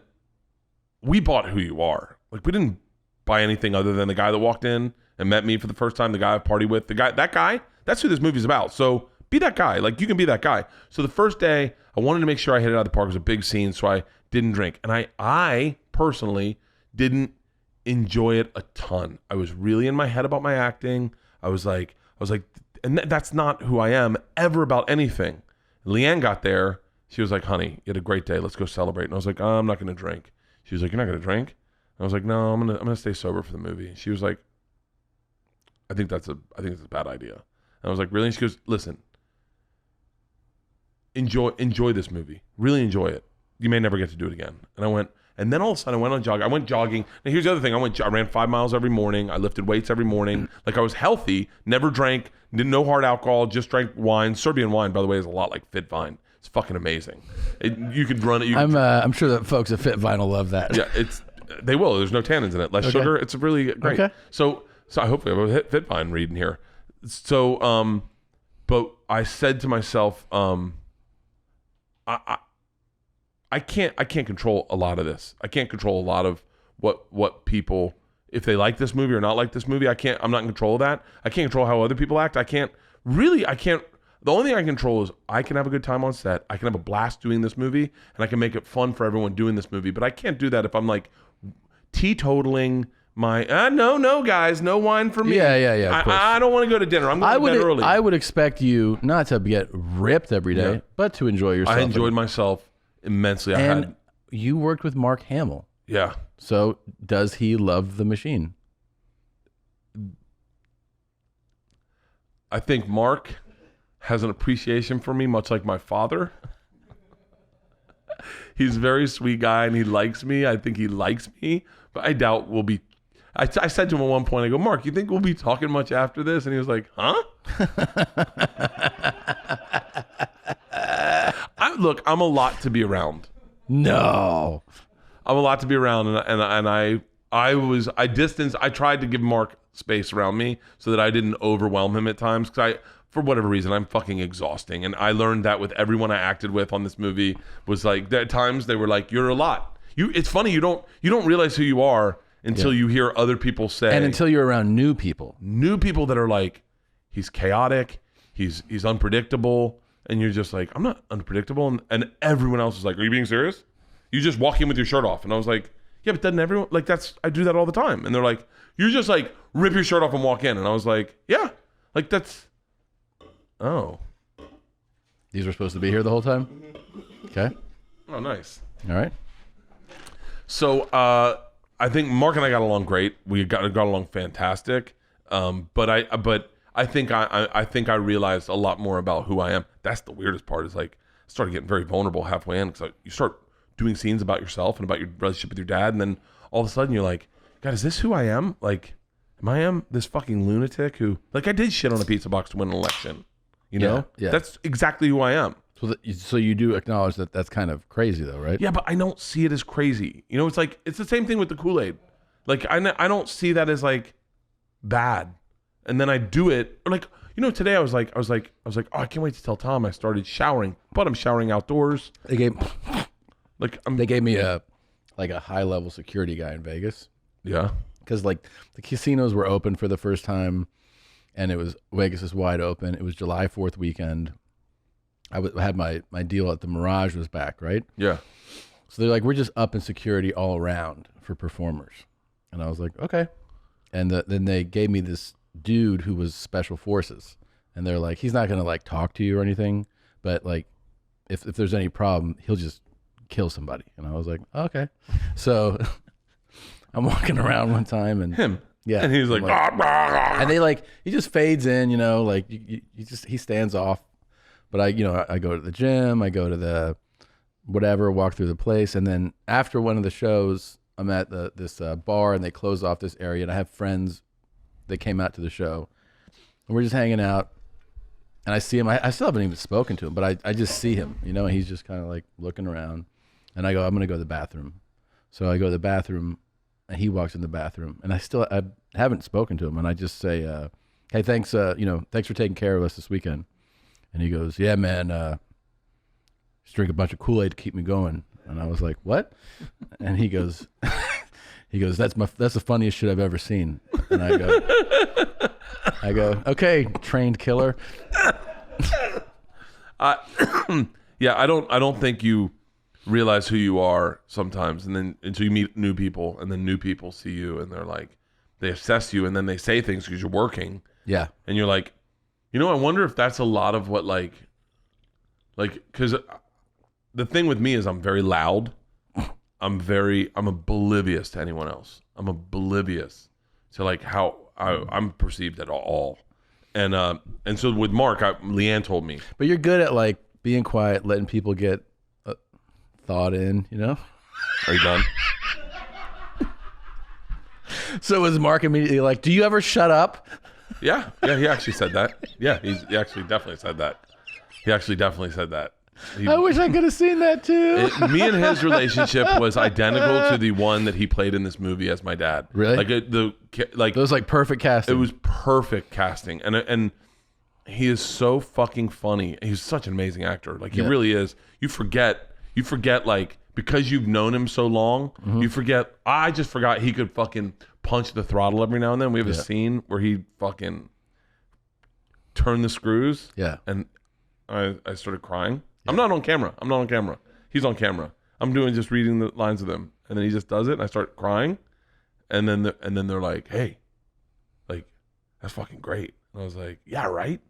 we bought who you are. Like we didn't buy anything other than the guy that walked in and met me for the first time, the guy I party with, that guy, that's who this movie's about. So be that guy. Like you can be that guy. So the first day I wanted to make sure I hit it out of the park. It was a big scene. So I didn't drink. And I personally didn't enjoy it a ton. I was really in my head about my acting. I was like, and that's not who I am ever about anything. Leanne got there. She was like, honey, you had a great day. Let's go celebrate. And I was like, I'm not going to drink. She was like, you're not going to drink? And I was like, no, I'm going to stay sober for the movie. And she was like, I think it's a bad idea. And I was like, really? And she goes, listen, enjoy this movie. Really enjoy it. You may never get to do it again. And I went, and then all of a sudden I went jogging. Now here's the other thing. I ran 5 miles every morning. I lifted weights every morning. Like I was healthy, never drank, no hard alcohol, just drank wine. Serbian wine, by the way, is a lot like Fit Vine. It's fucking amazing. You could run it. I'm sure that folks at Fit Vine will love that. Yeah, they will. There's no tannins in it. Less sugar. It's really great. Okay. So I hope we have a Fit Vine read in here. So, but I said to myself, I can't control a lot of this. I can't control a lot of what people, if they like this movie or not like this movie. I'm not in control of that. I can't control how other people act. I can't. The only thing I can control is I can have a good time on set. I can have a blast doing this movie, and I can make it fun for everyone doing this movie. But I can't do that if I'm like teetotaling my, no, guys, no wine for me. Yeah. I don't want to go to dinner. I'm going to bed early. I would expect you not to get ripped every day, but to enjoy yourself. I enjoyed myself immensely. And you worked with Mark Hamill. Yeah. So does he love the machine? I think Mark has an appreciation for me, much like my father. He's a very sweet guy and he likes me. I think he likes me, but I doubt we'll be. I said to him at one point, I go, Mark, you think we'll be talking much after this? And he was like, huh? I'm a lot to be around. No. I'm a lot to be around, and I distanced. I tried to give Mark space around me so that I didn't overwhelm him at times, because for whatever reason, I'm fucking exhausting. And I learned that with everyone I acted with on this movie was like, at times they were like, you're a lot. It's funny, you don't realize who you are until you hear other people say. And until you're around new people. New people that are like, he's chaotic, he's unpredictable, and you're just like, I'm not unpredictable. And everyone else is like, are you being serious? You just walk in with your shirt off. And I was like, yeah, but doesn't everyone, like I do that all the time. And they're like, you're just like, rip your shirt off and walk in. And I was like, yeah, like that's, oh. These were supposed to be here the whole time? Okay. Oh, nice. All right. So I think Mark and I got along great. We got along fantastic. But I think I realized a lot more about who I am. That's the weirdest part, is like I started getting very vulnerable halfway in, because you start doing scenes about yourself and about your relationship with your dad, and then all of a sudden you're like, God, is this who I am? Like, am this fucking lunatic who, like, I did shit on a pizza box to win an election. You know? Yeah. That's exactly who I am. So you do acknowledge that that's kind of crazy, though, right? Yeah, but I don't see it as crazy. You know, it's like, it's the same thing with the Kool-Aid. Like, I don't see that as like bad. And then I do it, or like, you know, today I was like, oh, I can't wait to tell Tom I started showering, but I'm showering outdoors. They gave me a high level security guy in Vegas. Yeah. Because like the casinos were open for the first time, and Vegas is wide open. It was July 4th weekend. I had my deal at the Mirage was back, right? Yeah. So they're like, we're just up in security all around for performers. And I was like, okay. And then they gave me this dude who was special forces. And they're like, he's not going to like talk to you or anything, but like if there's any problem, he'll just kill somebody. And I was like, okay. So I'm walking around one time and him. Yeah. And he was like, and they like, he just fades in, you know, like he stands off. But I go to the gym, I go to whatever, walk through the place. And then after one of the shows, I'm at this bar and they close off this area. And I have friends that came out to the show. And we're just hanging out. And I see him. I still haven't even spoken to him, but I just see him, you know, and he's just kind of like looking around. And I go, I'm going to go to the bathroom. So I go to the bathroom and he walks in the bathroom. And I haven't spoken to him. And I just say, hey, thanks for taking care of us this weekend. And he goes, yeah, man, just drink a bunch of Kool-Aid to keep me going. And I was like, what? And he goes, that's the funniest shit I've ever seen. And I go, okay, trained killer. Yeah, I don't think you realize who you are sometimes, and then until you meet new people, and then new people see you, and they're like, they assess you, and then they say things because you're working. Yeah, and you're like, you know, I wonder if that's a lot of what like, because the thing with me is I'm very loud. I'm oblivious to anyone else. I'm oblivious to like how I'm perceived at all. And so with Mark, Leanne told me. But you're good at like being quiet, letting people get thought in, you know? Are you done? So was Mark immediately like, do you ever shut up? Yeah, he actually said that. Yeah, he actually definitely said that. I wish I could have seen that too. Me and his relationship was identical to the one that he played in this movie as my dad. Really? It was like perfect casting. It was perfect casting, and he is so fucking funny. He's such an amazing actor. Like he really is. You forget like because you've known him so long. You forget. I just forgot he could fucking punch the throttle every now and then. We have a scene where he fucking turned the screws. Yeah, and I started crying. I'm not on camera. He's on camera. I'm just reading the lines of them, and then he just does it, and I start crying, and then they're like, "Hey, like that's fucking great." And I was like, "Yeah, right."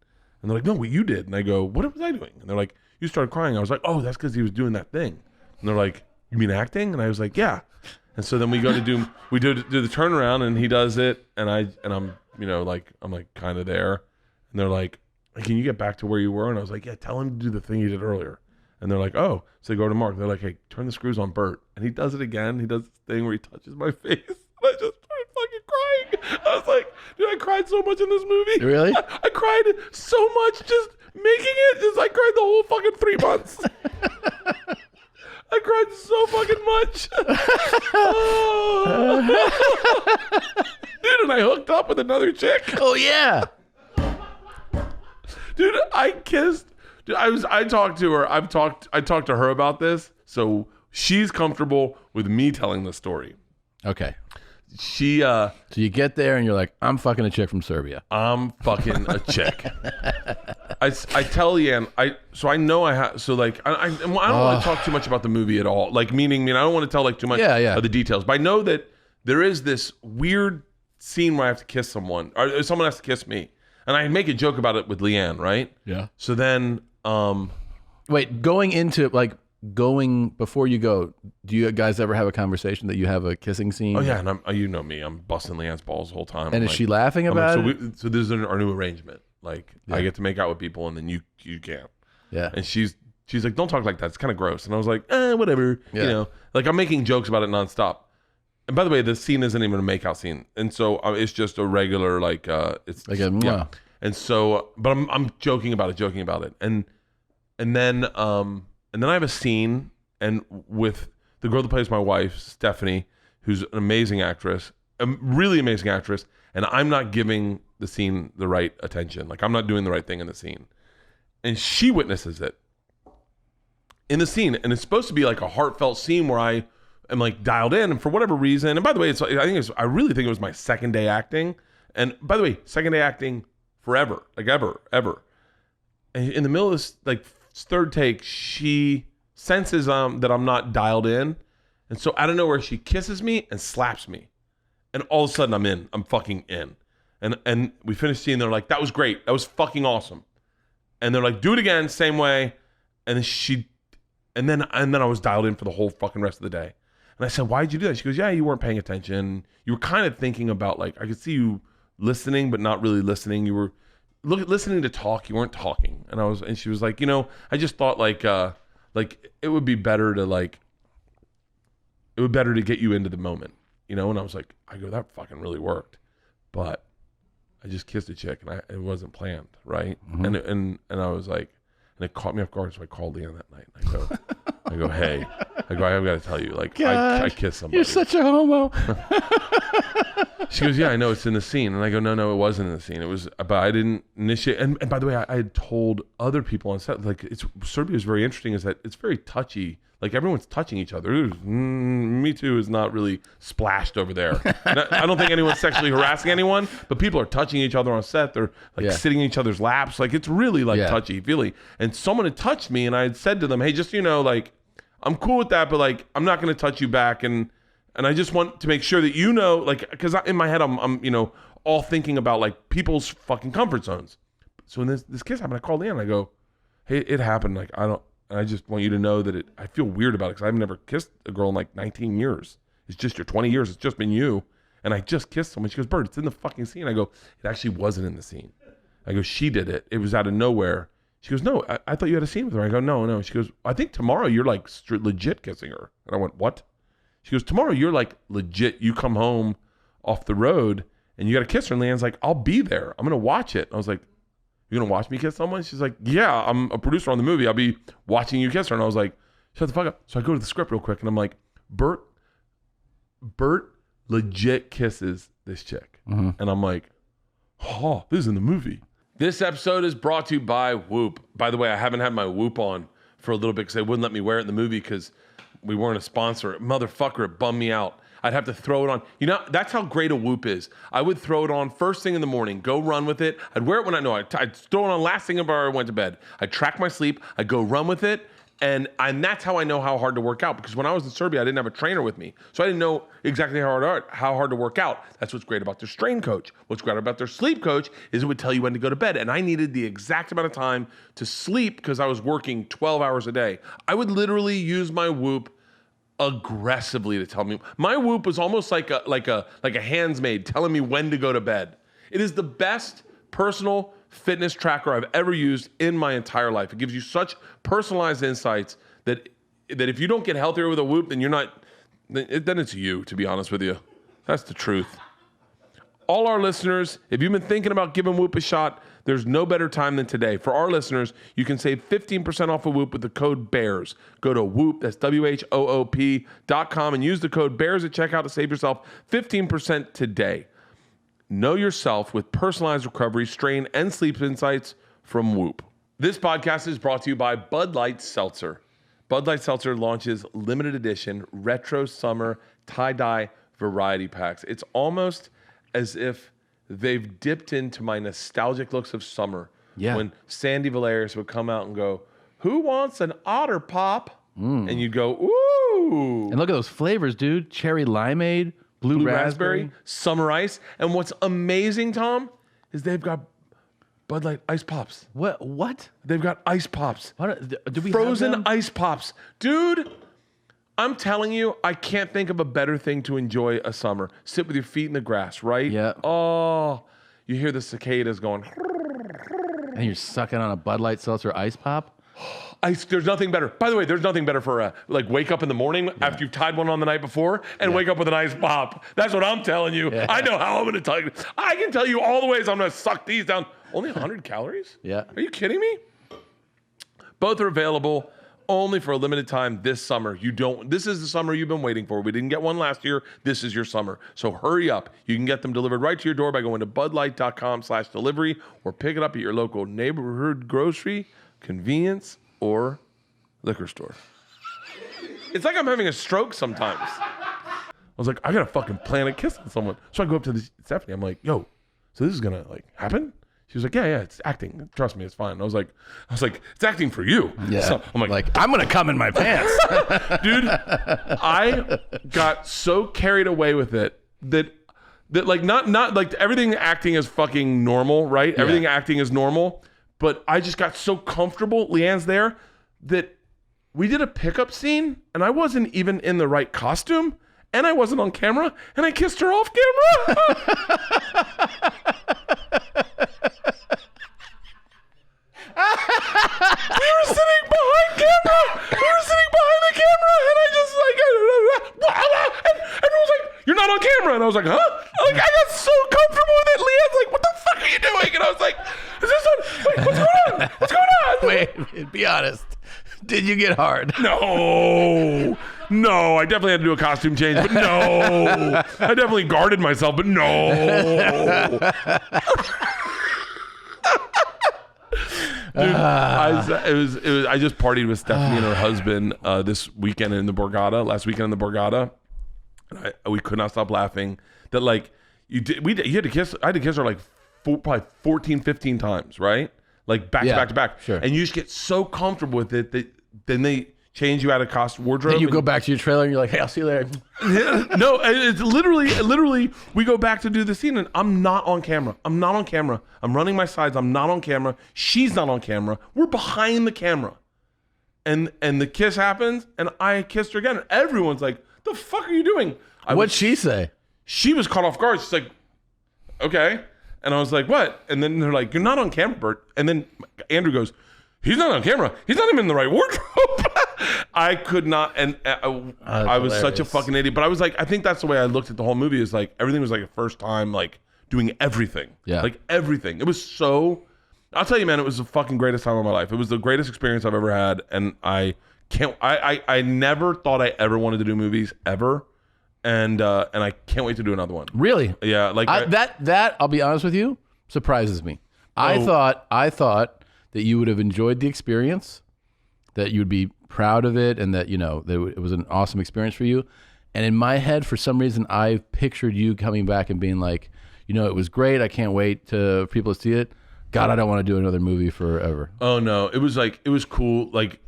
And they're like, "No, what you did." And I go, "What was I doing?" And they're like, "You started crying." I was like, "Oh, that's because he was doing that thing." And they're like, "You mean acting?" And I was like, "Yeah." And so then we go to do the turnaround, and he does it, and I'm I'm like kind of there, and they're like, can you get back to where you were? And I was like, yeah, tell him to do the thing he did earlier. And they're like, oh. So they go to Mark. They're like, hey, turn the screws on Bert. And he does it again. He does this thing where he touches my face. And I just started fucking crying. I was like, dude, I cried so much in this movie. Really? I cried so much just making it. I cried the whole fucking 3 months. I cried so fucking much. Oh. Dude, and I hooked up with another chick. Oh, yeah. Dude, I kissed. Dude, I talked to her. I talked to her about this, so she's comfortable with me telling the story. Okay. So you get there and you're like, I'm fucking a chick from Serbia. I'm fucking a chick. I tell Leanne, I know I have. So like, I don't want to talk too much about the movie at all. Like, meaning, I don't want to tell like too much of the details. But I know that there is this weird scene where I have to kiss someone, or someone has to kiss me. And I make a joke about it with Leanne, right? Yeah. So then, wait, going before you go, do you guys ever have a conversation that you have a kissing scene? Oh yeah, and you know me, I'm busting Leanne's balls the whole time. And is she laughing about it? So this is our new arrangement. Like I get to make out with people, and then you can't. Yeah. And she's like, don't talk like that. It's kind of gross. And I was like, whatever. Yeah. You know, like I'm making jokes about it nonstop. And by the way, the scene isn't even a makeout scene, and so it's just a regular it's like yeah. And so, but I'm joking about it, and then I have a scene, and with the girl that plays my wife, Stephanie, who's an amazing actress, a really amazing actress, and I'm not giving the scene the right attention, like I'm not doing the right thing in the scene, and she witnesses it in the scene, and it's supposed to be like a heartfelt scene where I am like dialed in, and for whatever reason, and by the way, I really think it was my second day acting, and by the way, second day acting forever, like ever. And in the middle of this like third take, she senses that I'm not dialed in, and so out of nowhere she kisses me and slaps me, and all of a sudden I'm fucking in, and we finish seeing, they're like, that was great, that was fucking awesome, and they're like, do it again, same way, and then I was dialed in for the whole fucking rest of the day. And I said, why'd you do that? She goes, yeah, you weren't paying attention. You were kind of thinking about, like, I could see you listening, but not really listening. You were listening to talk. You weren't talking. And she was like, I just thought like like it would be better to like, it would better to get you into the moment, you know? And I was like, I go, that fucking really worked. But I just kissed a chick and it wasn't planned, right? And I was like, and it caught me off guard, so I called Leanne that night. And I go, hey, I've got to tell you, like, I kissed somebody. You're such a homo. She goes, yeah, I know it's in the scene. And I go, no, it wasn't in the scene. It was, but I didn't initiate. And by the way, I had told other people on set, like, Serbia is very interesting, is that it's very touchy. Like, everyone's touching each other. Me Too is not really splashed over there. I don't think anyone's sexually harassing anyone, but people are touching each other on set. They're like sitting in each other's laps. Like, it's really like touchy-feely. And someone had touched me, and I had said to them, hey, just so you know, like, I'm cool with that, but like, I'm not going to touch you back. And I just want to make sure that you know, like, because in my head, I'm you know, all thinking about like people's fucking comfort zones. So when this kiss happened, I called in. I go, hey, it happened. Like, I just want you to know that I feel weird about it because I've never kissed a girl in like 19 years. It's just your 20 years. It's just been you. And I just kissed someone. She goes, Bert, it's in the fucking scene. I go, it actually wasn't in the scene. I go, she did it. It was out of nowhere. She goes, no, I thought you had a scene with her. I go, no. She goes, I think tomorrow you're like legit kissing her. And I went, what? She goes, tomorrow you're like legit. You come home off the road and you got to kiss her. And Leanne's like, I'll be there. I'm going to watch it. And I was like, you're going to watch me kiss someone? She's like, yeah, I'm a producer on the movie. I'll be watching you kiss her. And I was like, shut the fuck up. So I go to the script real quick and I'm like, Bert legit kisses this chick. And I'm like, oh, this is in the movie. This episode is brought to you by Whoop. By the way, I haven't had my Whoop on for a little bit because they wouldn't let me wear it in the movie because we weren't a sponsor. Motherfucker, it bummed me out. I'd have to throw it on. You know, that's how great a Whoop is. I would throw it on first thing in the morning, go run with it. I'd wear it when I'd throw it on last thing before I went to bed. I'd track my sleep. I'd go run with it. And that's how I know how hard to work out, because when I was in Serbia, I didn't have a trainer with me. So I didn't know exactly how hard to work out. That's what's great about their strain coach. What's great about their sleep coach is it would tell you when to go to bed. And I needed the exact amount of time to sleep because I was working 12 hours a day. I would literally use my Whoop aggressively to tell me. My Whoop was almost like a handsmaid telling me when to go to bed. It is the best personal fitness tracker I've ever used in my entire life. It gives you such personalized insights that if you don't get healthier with a Whoop, then then it's you, to be honest with you. That's the truth. All our listeners, if you've been thinking about giving Whoop a shot, there's no better time than today. For our listeners, you can save 15% off of Whoop with the code BEARS. Go to Whoop, that's WHOOP.com, and use the code BEARS at checkout to save yourself 15% today. Know yourself with personalized recovery, strain, and sleep insights from Whoop. This podcast is brought to you by Bud Light Seltzer. Bud Light Seltzer launches limited edition retro summer tie-dye variety packs. It's almost as if they've dipped into my nostalgic looks of summer. Yeah. When Sandy Valerius would come out and go, who wants an Otter Pop? And you'd go, ooh. And look at those flavors, dude. Cherry limeade, blue raspberry, summer ice. And what's amazing, Tom, is they've got Bud Light Ice Pops. What? They've got Ice Pops. Do we Frozen have them? Ice Pops. Dude, I'm telling you, I can't think of a better thing to enjoy a summer. Sit with your feet in the grass, right? Yeah. Oh, you hear the cicadas going. And you're sucking on a Bud Light Seltzer Ice Pop? There's nothing better. By the way, there's nothing better for wake up in the morning after you've tied one on the night before and wake up with an ice pop. That's what I'm telling you. Yeah. I know how I'm going to tell you. I can tell you all the ways I'm going to suck these down. Only 100 calories? Yeah. Are you kidding me? Both are available only for a limited time this summer. This is the summer you've been waiting for. We didn't get one last year. This is your summer. So hurry up. You can get them delivered right to your door by going to budlight.com/delivery or pick it up at your local neighborhood grocery, convenience, or liquor store. It's like I'm having a stroke sometimes. I was like, I gotta fucking plan a kiss on someone. So I go up to Stephanie. I'm like, yo, so this is gonna happen? She was like, yeah, it's acting. Trust me, it's fine. I was like, it's acting for you. Yeah. So I'm like, I'm gonna come in my pants. Dude, I got so carried away with it that like not like everything acting is fucking normal, right? Yeah. Everything acting is normal. But I just got so comfortable, Leanne's there, that we did a pickup scene and I wasn't even in the right costume and I wasn't on camera and I kissed her off camera. We were sitting behind camera. We were sitting behind the camera, and I just and everyone was like, "You're not on camera," and I was like, "Huh?" Like I got so comfortable with it. Leanne's like, "What the fuck are you doing?" And I was like, "Is this on? Wait, what's going on? What's going on?" Wait, be honest. Did you get hard? No, I definitely had to do a costume change, but no. I definitely guarded myself, but no. Dude, I just partied with Stephanie and her husband this weekend in the Borgata, last weekend in the Borgata. And we could not stop laughing that like you had to kiss, I had to kiss her like probably 14, 15 times, right? Like back to back to back. Sure. And you just get so comfortable with it that then they change you out of costume wardrobe. Then you go back to your trailer and you're like, hey, I'll see you later. No, it's literally, we go back to do the scene and I'm not on camera. I'm running my sides. I'm not on camera. She's not on camera. We're behind the camera. And the kiss happens and I kissed her again. And everyone's like, the fuck are you doing? What'd she say? She was caught off guard. She's like, okay. And I was like, what? And then they're like, you're not on camera, Bert. And then Andrew goes, he's not on camera. He's not even in the right wardrobe. I could not. And I was such a fucking idiot. But I was like, I think that's the way I looked at the whole movie is like, everything was like a first time, like doing everything. Yeah. Like everything. It was so, I'll tell you, man, it was the fucking greatest time of my life. It was the greatest experience I've ever had. And I never thought I ever wanted to do movies ever. And I can't wait to do another one. Really? Yeah. Like that I'll be honest with you, surprises me. I thought that you would have enjoyed the experience, that you would be proud of it, and that it was an awesome experience for you. And in my head, for some reason, I pictured you coming back and being like, it was great. I can't wait for people to see it. God, I don't want to do another movie forever. Oh no, it was cool. Like,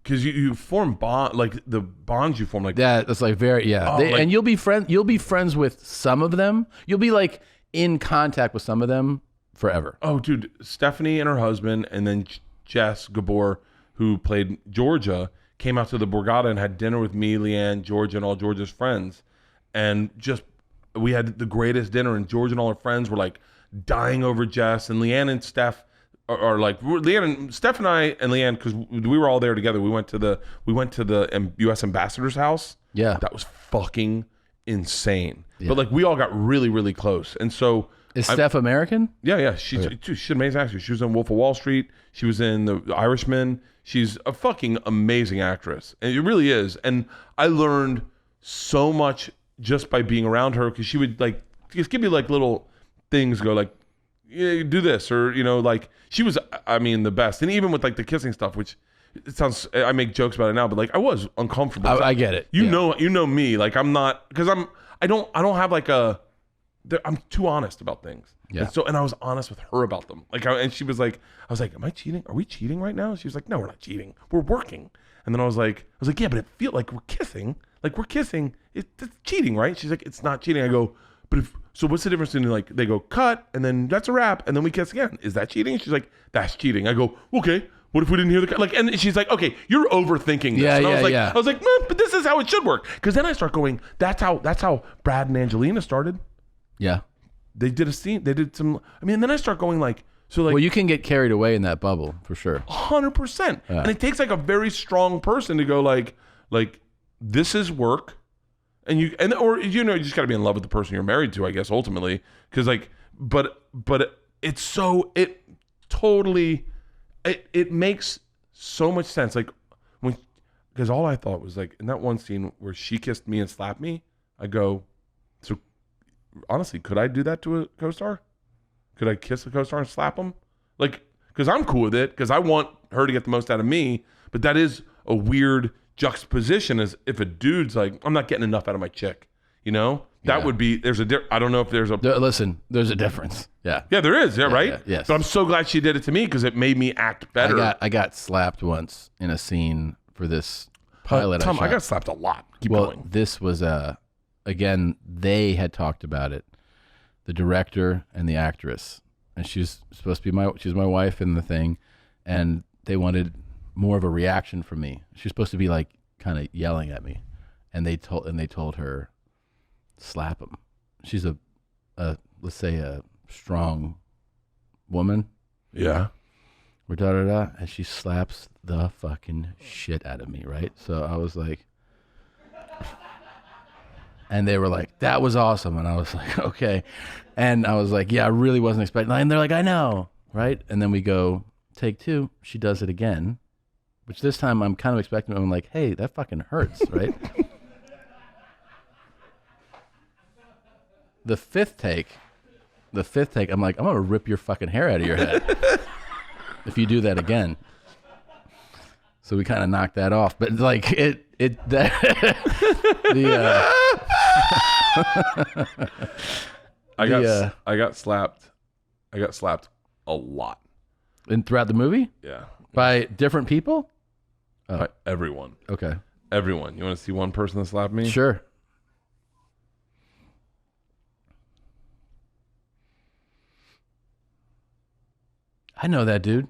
because you form bond, like the bonds you form, like that. That's like very and you'll be friends with some of them. You'll be like in contact with some of them forever. Oh, dude, Stephanie and her husband, and then Jess Gabor, who played Georgia, came out to the Borgata and had dinner with me, Leanne, Georgia, and all Georgia's friends, and we had the greatest dinner. And Georgia and all her friends were like dying over Jess, and Leanne and Steph. Or like Leanne and Steph and I and Leanne, because we were all there together. We went to the U.S. ambassador's house. Yeah, that was fucking insane. Yeah. But like we all got really, really close. And so is Steph American? Yeah. She's an amazing actress. She was in Wolf of Wall Street. She was in The Irishman. She's a fucking amazing actress, and it really is. And I learned so much just by being around her, because she would like just give me like little things, go like, yeah, do this, or like she was, I mean, the best. And even with like the kissing stuff, which it sounds, I make jokes about it now, but like I was uncomfortable. I get it. You know me, like I'm not, because I don't have like I'm too honest about things. Yeah. And I was honest with her about them. Like, and she was like, I was like, am I cheating? Are we cheating right now? She was like, no, we're not cheating. We're working. And then I was like, yeah, but it feels like we're kissing. Like we're kissing. It's cheating, right? She's like, it's not cheating. I go, so what's the difference in like, they go cut and then that's a wrap and then we kiss again. Is that cheating? She's like, that's cheating. I go, okay, what if we didn't hear the cut? Like, and she's like, okay, you're overthinking this. Yeah, and yeah, I was like, no, but this is how it should work. Because then I start going, that's how Brad and Angelina started. Yeah. They did a scene. They did some. I mean, and then I start going like, so like. Well, you can get carried away in that bubble for sure. 100%. And it takes like a very strong person to go like this is work, and you just got to be in love with the person you're married to, I guess, ultimately, because like, but it makes so much sense, like because all I thought was like in that one scene where she kissed me and slapped me, I go, so. Honestly, could I do that to a co-star? Could I kiss a co-star and slap him? Like, because I'm cool with it, because I want her to get the most out of me, but that is a weird juxtaposition as if a dude's like, I'm not getting enough out of my chick, That would be, I don't know if there's a... Listen, there's a difference. Yeah. Yeah, there is, right? Yeah, yes. But I'm so glad she did it to me, because it made me act better. I got slapped once in a scene for this pilot Tom, I shot. I got slapped a lot. Keep going. This was again, they had talked about it, the director and the actress, and she's supposed to be she's my wife in the thing, and they wanted more of a reaction from me. She's supposed to be like kind of yelling at me, and they told her, slap him. She's a let's say a strong woman. Yeah. We're da-da-da, and she slaps the fucking shit out of me, right? So I was like, and they were like, that was awesome. And I was like, okay. And I was like, yeah, I really wasn't expecting that. And they're like, I know, right? And then we go, take 2. She does it again, which this time I'm kind of expecting, I'm like, hey, that fucking hurts, right? The fifth take, I'm like, I'm going to rip your fucking hair out of your head if you do that again. So we kind of knocked that off. But like, I got slapped a lot. And throughout the movie? Yeah. By different people? Oh. By everyone. Okay. Everyone. You want to see one person that slapped me? Sure. I know that dude.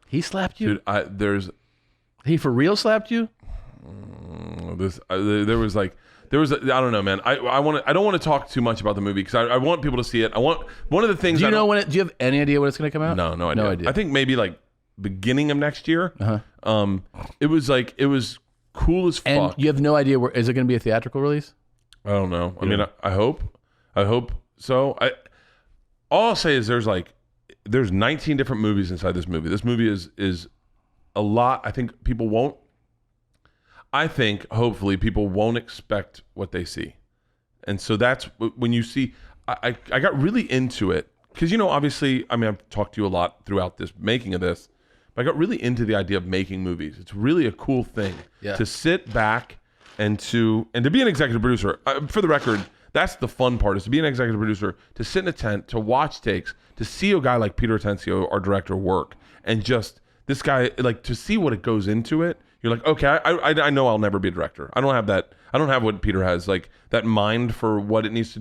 He slapped you? Dude, he for real slapped you? There was I don't know, man. I don't want to talk too much about the movie because I want people to see it. I want one of the things. Do you have any idea when it's going to come out? No idea. I think maybe like beginning of next year. Uh-huh. It was cool as fuck. And you have no idea is it going to be a theatrical release? I don't know. I mean, I hope so. All I'll say is there's 19 different movies inside this movie. This movie is a lot. I think hopefully people won't expect what they see. And so that's when you see, I got really into it because, obviously, I mean, I've talked to you a lot throughout this making of this, but I got really into the idea of making movies. It's really a cool thing to sit back and to be an executive producer. For the record, that's the fun part, is to be an executive producer, to sit in a tent, to watch takes, to see a guy like Peter Atencio, our director, work, and just this guy, like, to see what it goes into it. You're like, okay, I know I'll never be a director. I don't have that. I don't have what Peter has, like that mind for what needs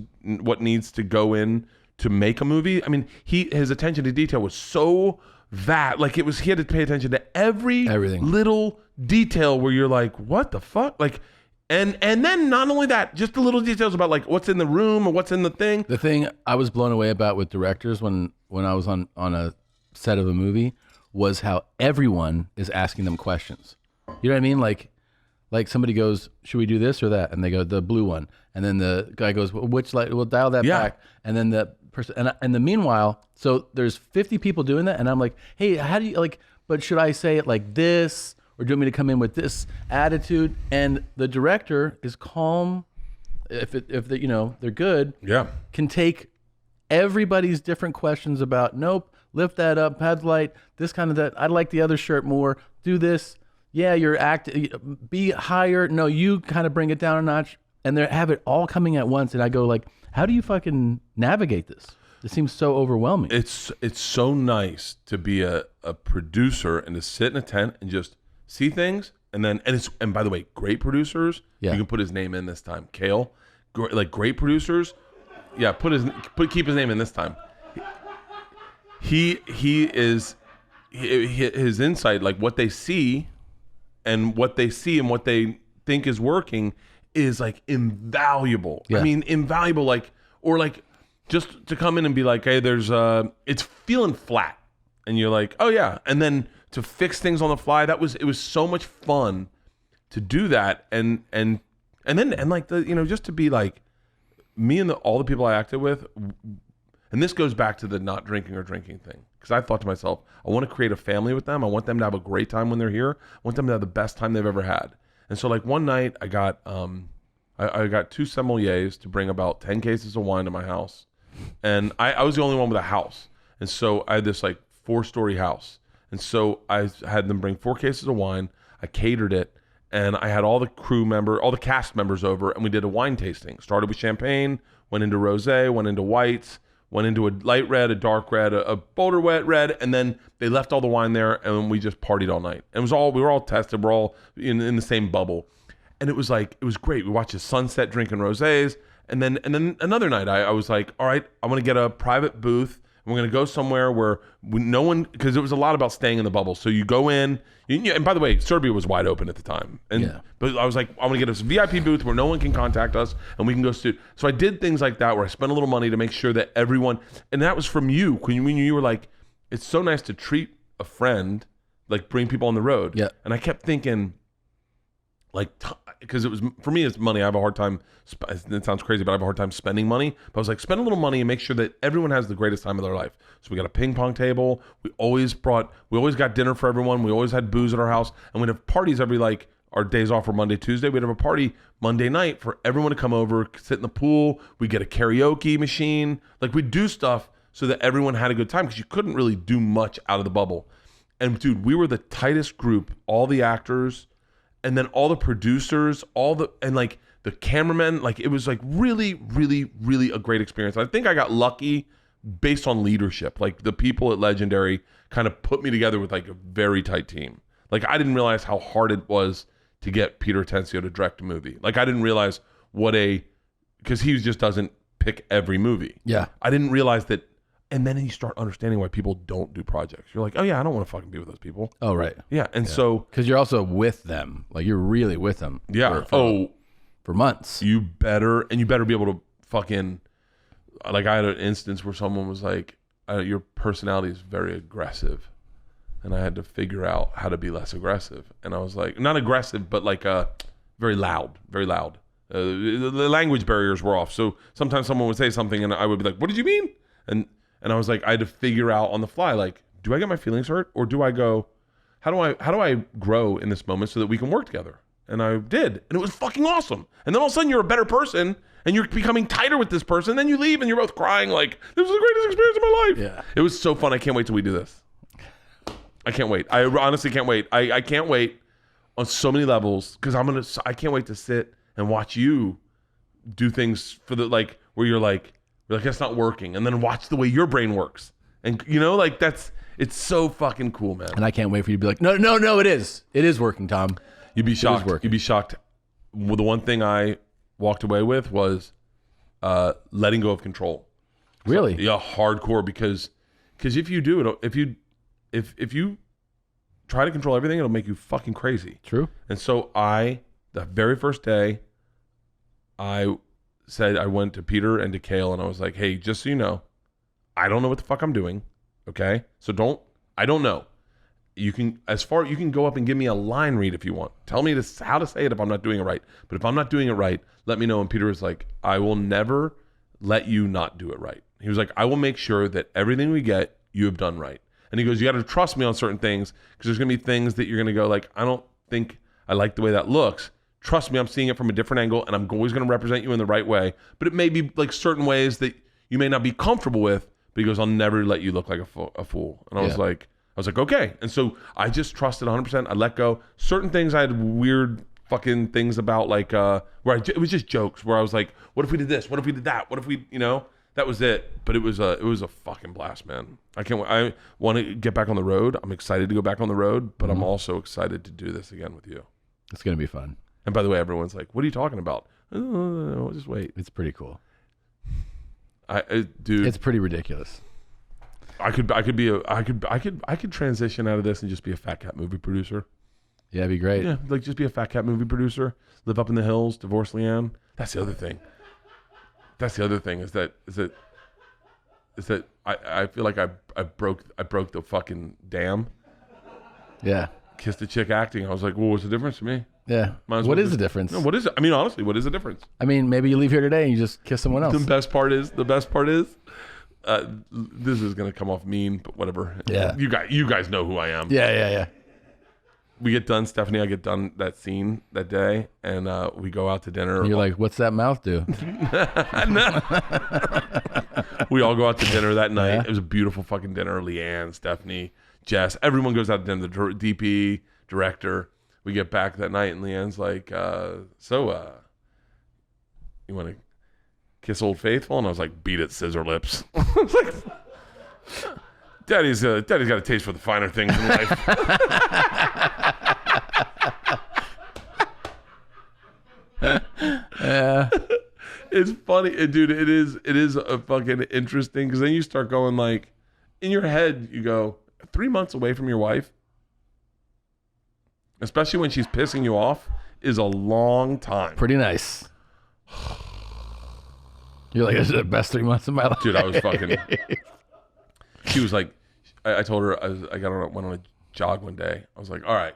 to go in to make a movie. I mean, his attention to detail was so like he had to pay attention to everything, little detail where you're like, what the fuck? Like, and then not only that, just the little details about like what's in the room or what's in the thing. The thing I was blown away about with directors when I was on a set of a movie was how everyone is asking them questions. You know what I mean? Like somebody goes, should we do this or that? And they go, the blue one. And then the guy goes, well, which light? We'll dial that back. And then the person, and the meanwhile, so there's 50 people doing that. And I'm like, hey, how do you but should I say it like this? Or do you want me to come in with this attitude? And the director is calm. If they're good, can take everybody's different questions about, nope, lift that up, pads light, this kind of that. I like the other shirt more. Do this. Yeah, you're be higher. No, you kind of bring it down a notch, and they have it all coming at once. And I go like, how do you fucking navigate this? It seems so overwhelming. It's so nice to be a producer and to sit in a tent and just see things. And by the way, great producers. You can put his name in this time. Kale, great producers. Yeah, keep his name in this time. He is his insight, like what they see. And what they think is working is like invaluable. I mean, invaluable, or just to come in and be like, hey, it's feeling flat. And you're like, oh yeah. And then to fix things on the fly, it was so much fun to do that. And then like just to be like me and all the people I acted with. And this goes back to the not drinking or drinking thing. Because I thought to myself, I want to create a family with them. I want them to have a great time when they're here. I want them to have the best time they've ever had. And so like one night I got I got 2 sommeliers to bring about 10 cases of wine to my house. And I was the only one with a house. And so I had this like 4-story house. And so I had them bring 4 cases of wine. I catered it. And I had all the cast members over, and we did a wine tasting. Started with champagne, went into rosé, went into whites, went into a light red, a dark red, a bolder wet red, and then they left all the wine there, and we just partied all night. And we were all tested. We're all in the same bubble, and it was great. We watched the sunset, drinking rosés, and then another night I was like, all right, I'm gonna get a private booth. We're gonna go somewhere where no one, because it was a lot about staying in the bubble. So you go in, and by the way, Serbia was wide open at the time, but I was like, I'm gonna get a VIP booth where no one can contact us, and we can go So I did things like that where I spent a little money to make sure that everyone, and that was from you when you were like, it's so nice to treat a friend, like bring people on the road. Yeah. And I kept thinking, like, because it was, for me, it's money. I have a hard time, it sounds crazy, but I have a hard time spending money. But I was like, spend a little money and make sure that everyone has the greatest time of their life. So we got a ping pong table. We always got dinner for everyone. We always had booze at our house. And we'd have parties every, like, our days off were Monday, Tuesday. We'd have a party Monday night for everyone to come over, sit in the pool. We'd get a karaoke machine. Like, we'd do stuff so that everyone had a good time because you couldn't really do much out of the bubble. And dude, we were the tightest group, all the actors, and then all the producers, and like the cameramen. Like, it was like really, really, really a great experience. I think I got lucky based on leadership. Like, the people at Legendary kind of put me together with like a very tight team. Like, I didn't realize how hard it was to get Peter Tencio to direct a movie. Like, I didn't realize because he just doesn't pick every movie. Yeah. I didn't realize that. And then you start understanding why people don't do projects. You're like, oh yeah, I don't want to fucking be with those people. Oh, right. Yeah. And so. Because you're also with them. Like, you're really with them. Yeah. For months. You better be able to fucking. Like, I had an instance where someone was like, your personality is very aggressive. And I had to figure out how to be less aggressive. And I was like, not aggressive, but like very loud, very loud. The language barriers were off. So sometimes someone would say something and I would be like, what did you mean? And I was like, I had to figure out on the fly, like, do I get my feelings hurt? Or do I go, how do I grow in this moment so that we can work together? And I did. And it was fucking awesome. And then all of a sudden you're a better person and you're becoming tighter with this person. Then you leave and you're both crying like, this was the greatest experience of my life. Yeah. It was so fun. I can't wait till we do this. I can't wait. I honestly can't wait. I can't wait on so many levels because I can't wait to sit and watch you do things for the, like, where you're like, that's not working. And then watch the way your brain works. And you know, like, it's so fucking cool, man. And I can't wait for you to be like, no, it is. It is working, Tom. You'd be shocked. You'd be shocked. Well, the one thing I walked away with was letting go of control. Really? So, yeah, hardcore, because if you do it, if you try to control everything, it'll make you fucking crazy. True. And so the very first day, I said, I went to Peter and to Kale and I was like, hey, just so you know, I don't know what the fuck I'm doing. Okay. So I don't know. You can go up and give me a line read if you want. Tell me how to say it if I'm not doing it right. But if I'm not doing it right, let me know. And Peter was like, I will never let you not do it right. He was like, I will make sure that everything we get, you have done right. And he goes, you got to trust me on certain things because there's going to be things that you're going to go like, I don't think I like the way that looks. Trust me, I'm seeing it from a different angle and I'm always going to represent you in the right way. But it may be like certain ways that you may not be comfortable with. But he goes, I'll never let you look like a fool. And I was like, okay. And so I just trusted 100%. I let go. Certain things I had weird fucking things about, like it was just jokes where I was like, what if we did this? What if we did that? What if we, that was it. But it was a fucking blast, man. I can't wait. I want to get back on the road. I'm excited to go back on the road, but I'm also excited to do this again with you. It's going to be fun. And by the way, everyone's like, what are you talking about? Oh, just wait. It's pretty cool. Dude, it's pretty ridiculous. I could transition out of this and just be a Fat Cat movie producer. Yeah, it'd be great. Yeah, like just be a Fat Cat movie producer, live up in the hills, divorce Leanne. That's the other thing. Is that I feel like I broke the fucking dam. Yeah. Kissed a chick acting. I was like, well, what's the difference to me? Yeah. What is the difference? No, what is it? I mean, honestly, what is the difference? I mean, maybe you leave here today and you just kiss someone else. The best part is, this is gonna come off mean, but whatever. Yeah. You guys know who I am. Yeah. We get done, Stephanie. I get done that scene that day, and we go out to dinner. And you're like, what's that mouth do? We all go out to dinner that night. Yeah. It was a beautiful fucking dinner. Leanne, Stephanie, Jess, everyone goes out to dinner. The DP, director. We get back that night, and Leanne's like, so you want to kiss Old Faithful? And I was like, beat it, scissor lips. I was like, Daddy's got a taste for the finer things in life. Yeah. It's funny, dude. It is a fucking interesting, because then you start going like, in your head, you go 3 months away from your wife, especially when she's pissing you off, is a long time. Pretty nice. You're like, this is the best 3 months of my life. Dude, I was fucking. She was like, I told her went on a jog one day. I was like, all right.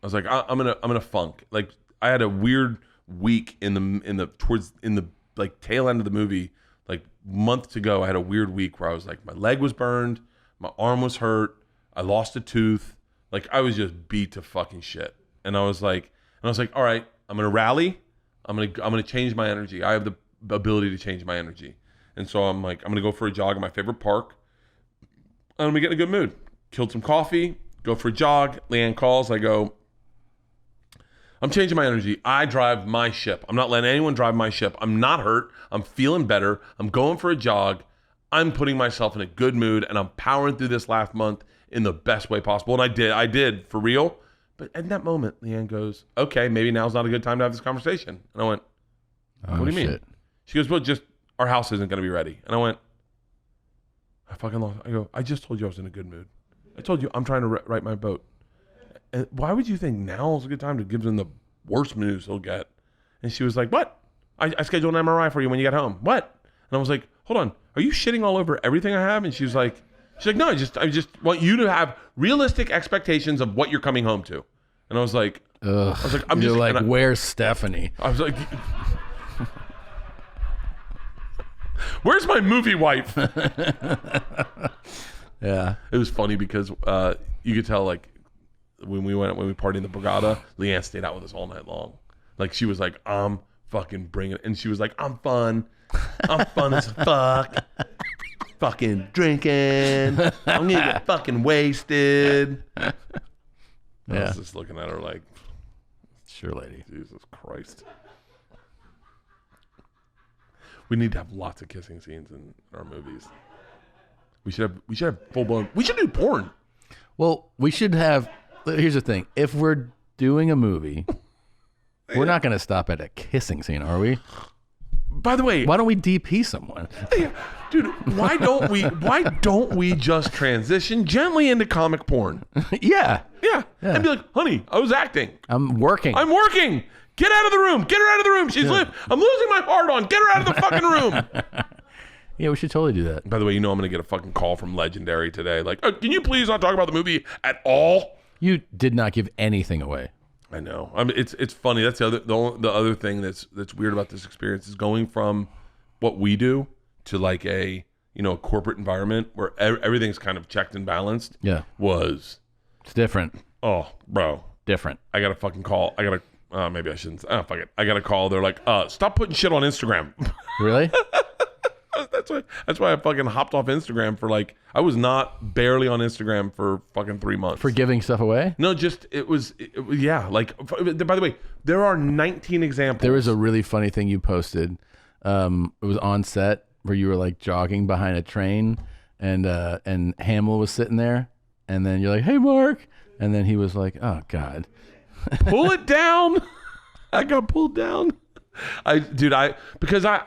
I was like, I'm gonna funk. Like I had a weird week in the like tail end of the movie, like month to go. I had a weird week where I was like, my leg was burned, my arm was hurt, I lost a tooth. Like I was just beat to fucking shit. And I was like, all right, I'm gonna rally. I'm gonna change my energy. I have the ability to change my energy. And so I'm like, I'm gonna go for a jog in my favorite park. I'm gonna get in a good mood. Killed some coffee, go for a jog. Leanne calls. I go, I'm changing my energy. I drive my ship. I'm not letting anyone drive my ship. I'm not hurt. I'm feeling better. I'm going for a jog. I'm putting myself in a good mood, and I'm powering through this last month in the best way possible. And I did for real. But at that moment, Leanne goes, okay, maybe now's not a good time to have this conversation. And I went, what do you mean? She goes, well, just our house isn't going to be ready. And I went, I fucking lost. I go, I just told you I was in a good mood. I told you I'm trying to write my boat. And why would you think now is a good time to give him the worst news he'll get? And she was like, what? I scheduled an MRI for you when you get home. What? And I was like, hold on. Are you shitting all over everything I have? And she was like, no, I just want you to have realistic expectations of what you're coming home to. And I was like, you're like, where's Stephanie? I was like, where's my movie wife? Yeah. It was funny because you could tell, like, when we partied in the Borgata, Leanne stayed out with us all night long. Like, she was like, I'm fucking bringing it. And she was like, I'm fun. I'm fun as fuck. Fucking drinking. I'm gonna get fucking wasted. I was just looking at her like, sure, lady. Jesus Christ. We need to have lots of kissing scenes in our movies. We should have full blown. We should do porn. Well, we should have. Here's the thing: if we're doing a movie, we're not going to stop at a kissing scene, are we? By the way, why don't we DP someone? Dude, why don't we just transition gently into comic porn? Yeah. And be like, honey, I was acting. I'm working. Get out of the room. Get her out of the room. I'm losing my heart on. Get her out of the fucking room. Yeah, we should totally do that. By the way, you know I'm going to get a fucking call from Legendary today. Like, can you please not talk about the movie at all? You did not give anything away. I know. I mean, it's funny. That's the other thing that's weird about this experience is going from what we do to like a corporate environment where everything's kind of checked and balanced. Yeah, it's different. Oh, bro, different. I got a fucking call. Maybe I shouldn't. Oh, fuck it. I got a call. They're like, stop putting shit on Instagram. Really? That's why I fucking hopped off Instagram for like, I was not barely on Instagram for fucking 3 months. For giving stuff away? No, just, it was yeah. Like, by the way, there are 19 examples. There was a really funny thing you posted. It was on set where you were like jogging behind a train and Hamill was sitting there. And then you're like, hey, Mark. And then he was like, oh, God. Pull it down. I got pulled down. Because I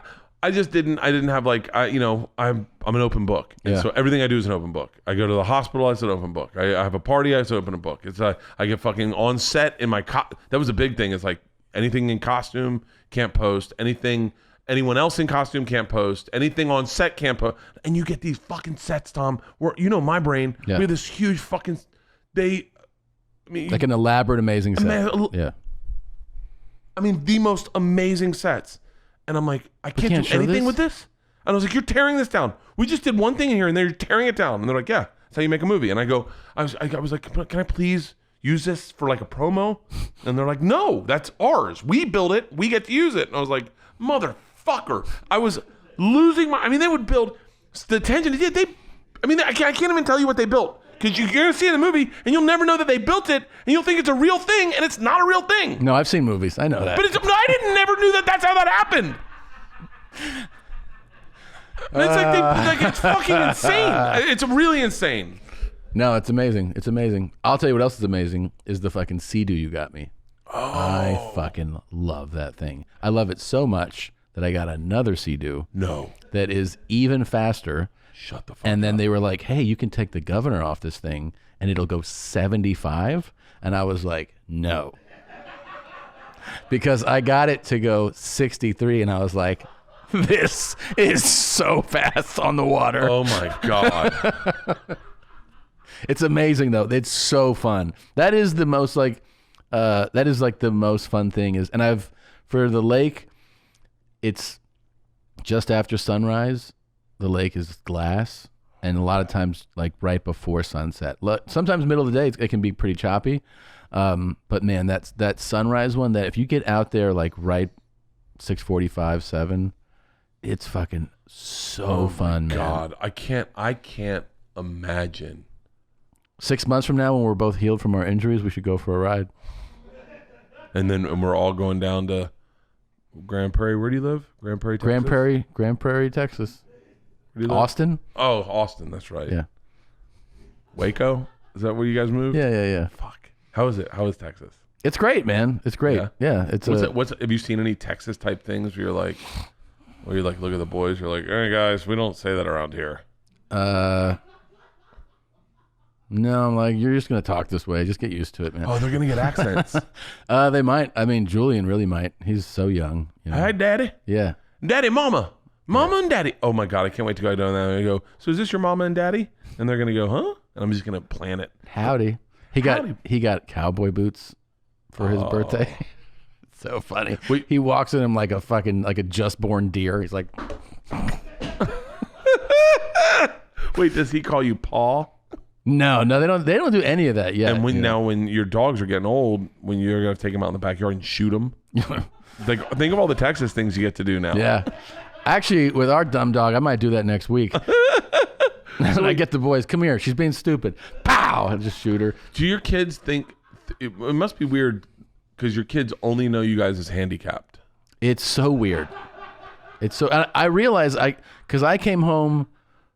didn't have like, I'm an open book. And so everything I do is an open book. I go to the hospital, it's an open book. I have a party, it's an open book. It's I get fucking on set in my, that was a big thing. It's like anything in costume can't post, anyone else in costume can't post, anything on set can't post. And you get these fucking sets, Tom, where, my brain, we have this huge fucking, like an elaborate, amazing set. Yeah. I mean, the most amazing sets. And I'm like, I can't do anything with this. And I was like, you're tearing this down. We just did one thing in here and they're tearing it down. And they're like, yeah, that's how you make a movie. And I was like, can I please use this for like a promo? And they're like, no, that's ours. We build it. We get to use it. And I was like, motherfucker. I was losing they would build the tension. I can't even tell you what they built. Because you're going to see it in the movie, and you'll never know that they built it, and you'll think it's a real thing, and it's not a real thing. No, I've seen movies. I know that. But I never knew that that's how that happened. And it's it's fucking insane. It's really insane. No, it's amazing. It's amazing. I'll tell you what else is amazing is the fucking Sea-Doo you got me. Oh. I fucking love that thing. I love it so much that I got another Sea-Doo. No. That is even faster. Shut the fuck up. And then they were like, hey, you can take the governor off this thing and it'll go 75. And I was like, no. Because I got it to go 63 and I was like, This is so fast on the water. Oh my God. It's amazing though. It's so fun. That is the most like the most fun thing is, and for the lake, it's just after sunrise. The lake is glass, and a lot of times like right before sunset. Sometimes middle of the day it can be pretty choppy, but man, that sunrise one. That if you get out there like right 6:45, 7, it's fucking so fun, man. God, I can't imagine. 6 months from now, when we're both healed from our injuries, we should go for a ride. And we're all going down to Grand Prairie. Where do you live? Grand Prairie, Texas? Grand Prairie, Texas. Where do you live? Austin? Oh, Austin. That's right. Yeah. Waco? Is that where you guys moved? Yeah. Fuck. How is it? How is Texas? It's great, man. It's great. Yeah. Have you seen any Texas type things where you're like, look at the boys, you're like, hey guys, we don't say that around here. No, I'm like, you're just going to talk this way. Just get used to it, man. Oh, they're going to get accents. They might. I mean, Julian really might. He's so young. You know? Hi, Daddy. Yeah. Daddy, Mama. Mama and Daddy. Oh, my God. I can't wait to go down there and go, so is this your Mama and Daddy? And they're going to go, huh? And I'm just going to plan it. Howdy. He got cowboy boots for his birthday. So funny. He walks in him like a just born deer. He's like. Wait, does he call you Paw? No, they don't do any of that yet. And when your dogs are getting old, when you're gonna take them out in the backyard and shoot them, think of all the Texas things you get to do now. Yeah, actually, with our dumb dog, I might do that next week. And I get the boys, come here, she's being stupid. Pow! I just shoot her. Do your kids think it must be weird because your kids only know you guys as handicapped? It's so weird. It's so. I realize because I came home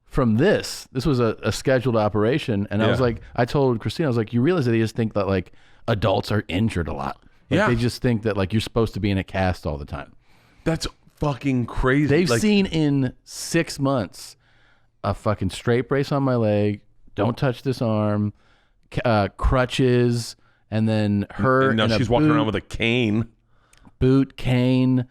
from this was a scheduled operation, and I was like, I told Christina, I was like, you realize that they just think that like adults are injured a lot. Like, they just think that like you're supposed to be in a cast all the time. That's fucking crazy. They've seen in 6 months a fucking straight brace on my leg, don't touch this arm, crutches, and then her. And now she's walking around with a cane. Boot, cane,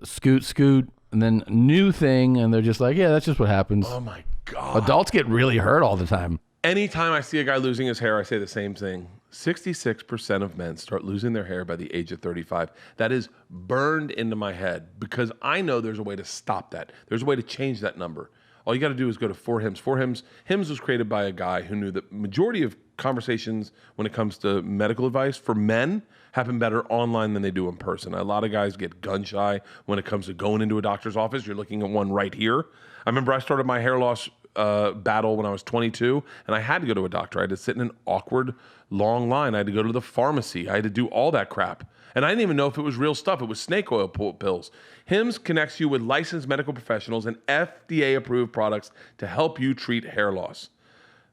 scoot, and then new thing, and they're just like, yeah, that's just what happens. Oh my God. Adults get really hurt all the time. Anytime I see a guy losing his hair, I say the same thing. 66% of men start losing their hair by the age of 35. That is burned into my head because I know there's a way to stop that. There's a way to change that number. All you got to do is go to 4Hims. 4Hims was created by a guy who knew that majority of conversations when it comes to medical advice for men happen better online than they do in person. A lot of guys get gun shy when it comes to going into a doctor's office. You're looking at one right here. I remember I started my hair loss battle when I was 22, and I had to go to a doctor. I had to sit in an awkward, long line. I had to go to the pharmacy. I had to do all that crap. And I didn't even know if it was real stuff. It was snake oil pills. Hims connects you with licensed medical professionals and FDA-approved products to help you treat hair loss.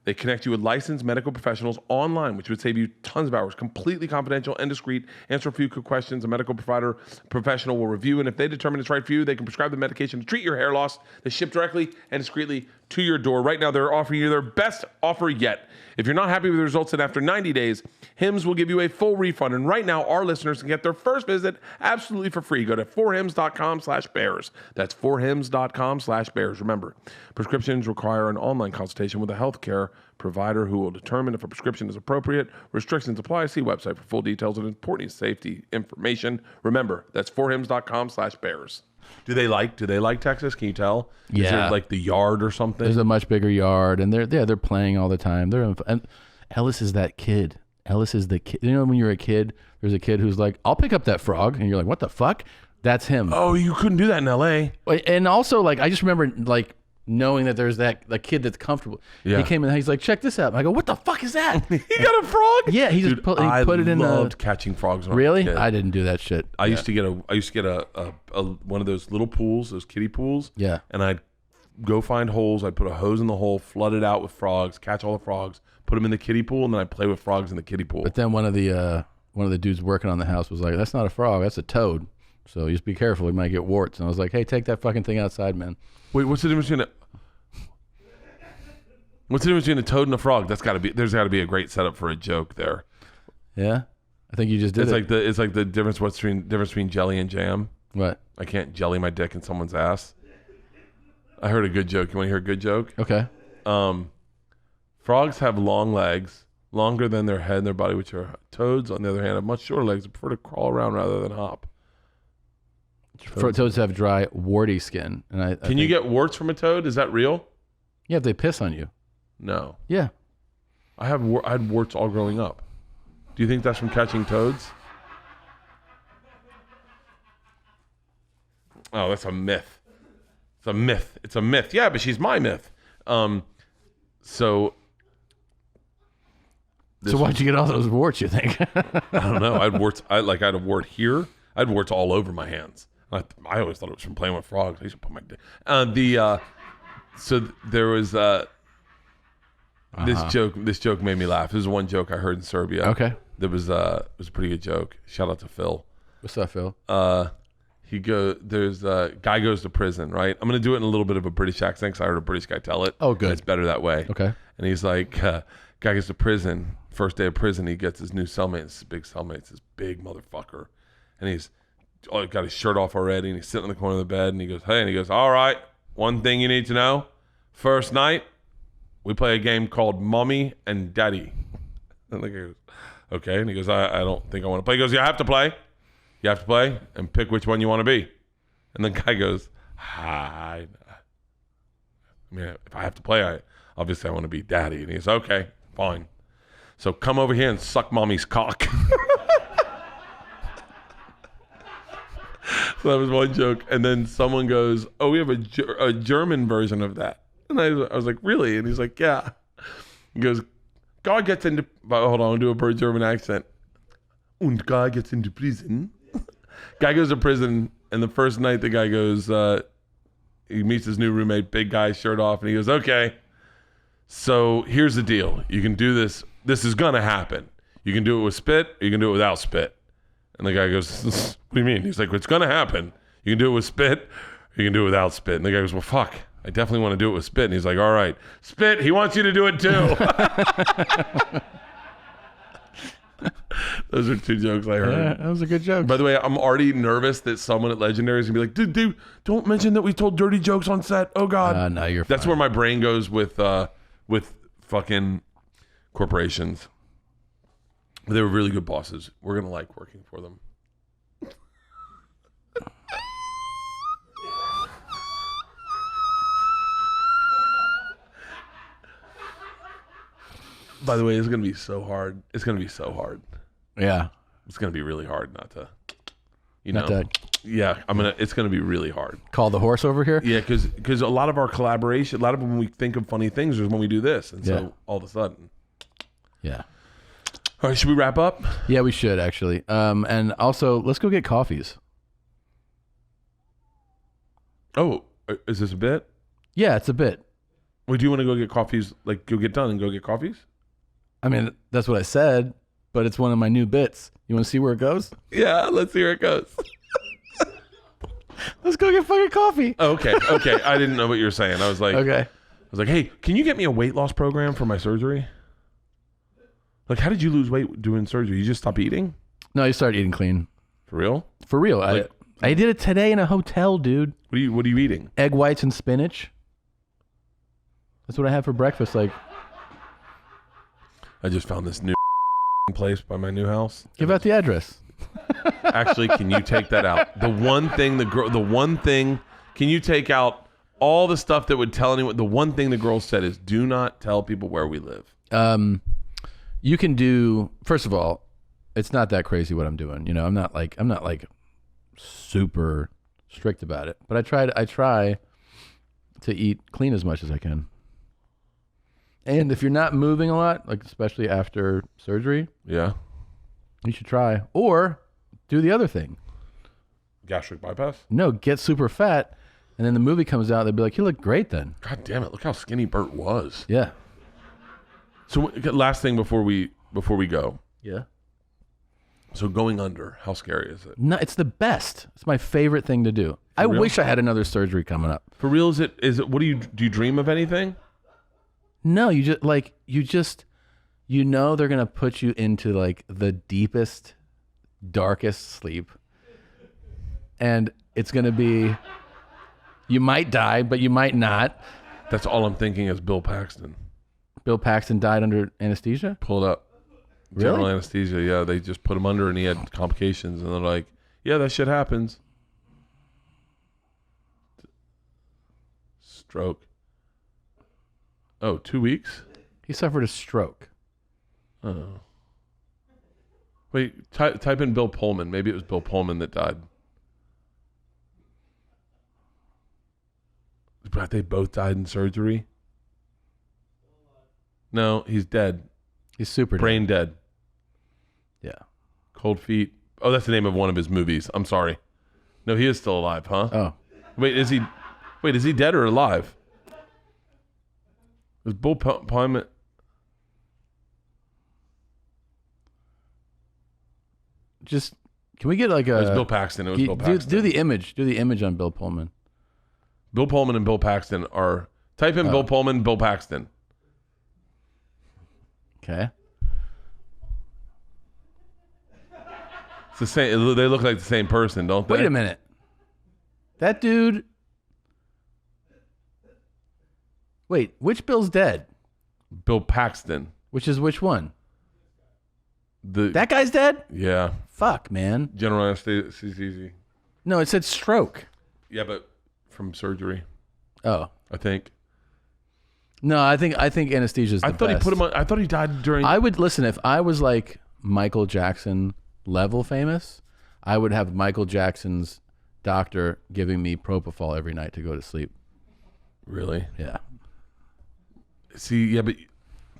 They connect you with licensed medical professionals online, which would save you tons of hours. Completely confidential and discreet. Answer a few quick questions. A medical professional will review, and if they determine it's right for you, they can prescribe the medication to treat your hair loss. They ship directly and discreetly to your door. Right now, they're offering you their best offer yet. If you're not happy with the results, then after 90 days, Hims will give you a full refund. And right now, our listeners can get their first visit absolutely for free. Go to 4hims.com/bears. That's 4hims.com/bears. Remember, prescriptions require an online consultation with a healthcare provider who will determine if a prescription is appropriate. Restrictions apply. See website for full details and important safety information. Remember, that's 4hims.com/bears. Do they like Texas? Can you tell? Yeah. Is there like the yard or something? There's a much bigger yard, and they're playing all the time. And Ellis is that kid. Ellis is the kid. You know, when you're a kid, there's a kid who's like, I'll pick up that frog. And you're like, what the fuck? That's him. Oh, you couldn't do that in L.A. And also, like, I just remember, like, knowing that there's the kid that's comfortable. Yeah. He came in, he's like, check this out. And I go, what the fuck is that? He got a frog? Yeah, he just put it in. I loved catching frogs. Really? I didn't do that shit. I used to get a one of those little pools, those kiddie pools. Yeah. And I'd go find holes. I'd put a hose in the hole, flood it out with frogs, catch all the frogs, put them in the kiddie pool, and then I'd play with frogs in the kiddie pool. But then one of the dudes working on the house was like, that's not a frog, that's a toad. So just be careful, you might get warts. And I was like, hey, take that fucking thing outside, man. Wait, what's the difference between a toad and a frog? There's got to be a great setup for a joke there. Yeah, I think you just did. It's like the difference between jelly and jam. What? I can't jelly my dick in someone's ass. I heard a good joke. You want to hear a good joke? Okay. Frogs have long legs, longer than their head and their body, which are toads, on the other hand, have much shorter legs and prefer to crawl around rather than hop. Toads have dry, warty skin. And Can you get warts from a toad? Is that real? Yeah, if they piss on you. No. Yeah. I had warts all growing up. Do you think that's from catching toads? Oh, that's a myth. It's a myth. It's a myth. Yeah, but she's my myth. So why'd you get all those warts, you think? I don't know. I had warts. I had a wart here. I had warts all over my hands. I always thought it was from playing with frogs. I used to put my dick. So there was this joke. This joke made me laugh. This is one joke I heard in Serbia. Okay. It was a pretty good joke. Shout out to Phil. What's up, Phil? There's a guy goes to prison, right? I'm gonna do it in a little bit of a British accent because I heard a British guy tell it. Oh, good. It's better that way. Okay. And he's like, guy gets to prison. First day of prison, he gets his new cellmate. It's this big cellmate. It's this big motherfucker, and he's got his shirt off already, and he's sitting in the corner of the bed, and he goes, hey, and he goes, all right, one thing you need to know, first night, we play a game called Mommy and Daddy. And the guy goes, okay, and he goes, I don't think I want to play. He goes, you have to play. You have to play and pick which one you want to be. And the guy goes, I mean, if I have to play, obviously I want to be Daddy. And he goes, okay, fine. So come over here and suck Mommy's cock. So that was one joke. And then someone goes, oh, we have a German version of that. And I was like, really? And he's like, yeah. He goes, God gets into, hold on, I'll do a German accent. Und God gets into prison. Guy goes to prison, and the first night the guy goes, he meets his new roommate, big guy, shirt off, and he goes, okay, so here's the deal. You can do this. This is going to happen. You can do it with spit, or you can do it without spit. And the guy goes, what do you mean? He's like, it's going to happen. You can do it with spit, or you can do it without spit. And the guy goes, well, fuck. I definitely want to do it with spit. And he's like, all right, spit. He wants you to do it too. Those are two jokes I heard. Yeah, that was a good joke. By the way, I'm already nervous that someone at Legendary is going to be like, dude, don't mention that we told dirty jokes on set. Oh, God. No, you're fine. That's where my brain goes with fucking corporations. They were really good bosses. We're going to like working for them. By the way, it's going to be so hard. It's going to be so hard. Yeah. It's going to be really hard not to, Yeah, it's going to be really hard. Call the horse over here? Yeah, because a lot of our collaboration, a lot of when we think of funny things is when we do this. And so all of a sudden. Yeah. All right, should we wrap up? Yeah, we should actually. And also, let's go get coffees. Oh, is this a bit? Yeah, it's a bit. Well, do you want to go get coffees, like go get done and go get coffees? I mean, that's what I said, but it's one of my new bits. You want to see where it goes? Yeah, let's see where it goes. Let's go get fucking coffee. Oh, okay. I didn't know what you were saying. I was like, hey, can you get me a weight loss program for my surgery? Like, how did you lose weight doing surgery? You just stop eating? No, you start eating clean. For real? For real. Like, I did it today in a hotel, dude. What are you eating? Egg whites and spinach. That's what I had for breakfast. Like, I just found this new place by my new house. Give out the address. Actually, can you take that out? The one thing, can you take out all the stuff that would tell anyone? The one thing the girl said is, do not tell people where we live. You can do, first of all, it's not that crazy what I'm doing. You know, I'm not like super strict about it, but I try to eat clean as much as I can. And if you're not moving a lot, like especially after surgery, yeah, you should try. Or do the other thing. Gastric bypass? No, get super fat, and then the movie comes out, they'll be like, you look great then. God damn it, look how skinny Bert was. Yeah. So last thing before we go. Yeah. So going under, how scary is it? No, it's the best. It's my favorite thing to do. I wish I had another surgery coming up. For real, is it what do you dream of anything? No, you just they're going to put you into like the deepest, darkest sleep. and it's going to be, you might die, but you might not. That's all I'm thinking is Bill Paxton. Bill Paxton died under anesthesia? Pulled up. Really? General anesthesia, yeah. They just put him under and he had complications. And they're like, yeah, that shit happens. Stroke. Oh, 2 weeks? He suffered a stroke. Oh. Wait, type in Bill Pullman. Maybe it was Bill Pullman that died. But they both died in surgery? No, he's dead. He's super Brain dead. Yeah. Cold Feet. Oh, that's the name of one of his movies. I'm sorry. No, he is still alive, huh? Oh. Wait, is he dead or alive? Was Bill Pullman... Just, can we get like a... It was Bill Paxton. It was Bill Paxton. Do the image. Do the image on Bill Pullman. Bill Pullman and Bill Paxton are... Type in Bill Pullman, Bill Paxton. Okay. It's the same. They look like the same person, don't they? Wait a minute. That dude... Wait, which Bill's dead? Bill Paxton. Which is which one? The That guy's dead? Yeah. Fuck, man. General anesthesia. No, it said stroke. Yeah, but from surgery, Oh. I think. No, I think anesthesia's the I thought best. he put him on. I thought he died during. I would listen if I was like Michael Jackson level famous, I would have Michael Jackson's doctor giving me propofol every night to go to sleep. Really? Yeah. See, yeah, but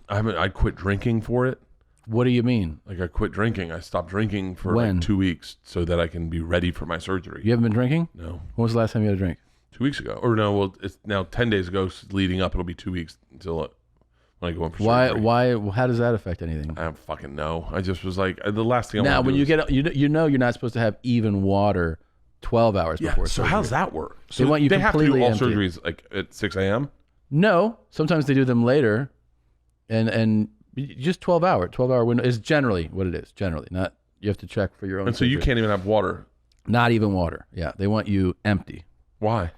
I quit drinking for it. What do you mean? Like I quit drinking. I stopped drinking for When? like 2 weeks so that I can be ready for my surgery. You haven't been drinking? No. When was the last time you had a drink? 2 weeks ago. Or no, well, it's now 10 days ago leading up. It'll be 2 weeks until when I go in for surgery. Why? How does that affect anything? I don't fucking know. I just was like, the last thing I Now, want to when do you is, get, you know, you're not supposed to have even water 12 hours yeah, before so surgery. how's that work? They So want you they have to do completely all empty. surgeries like at 6 a.m.? No, sometimes they do them later, and just 12-hour window is generally what it is. Generally, not you have to check for your own. And so you surgery. can't even have water. Not even water. Yeah, they want you empty Why?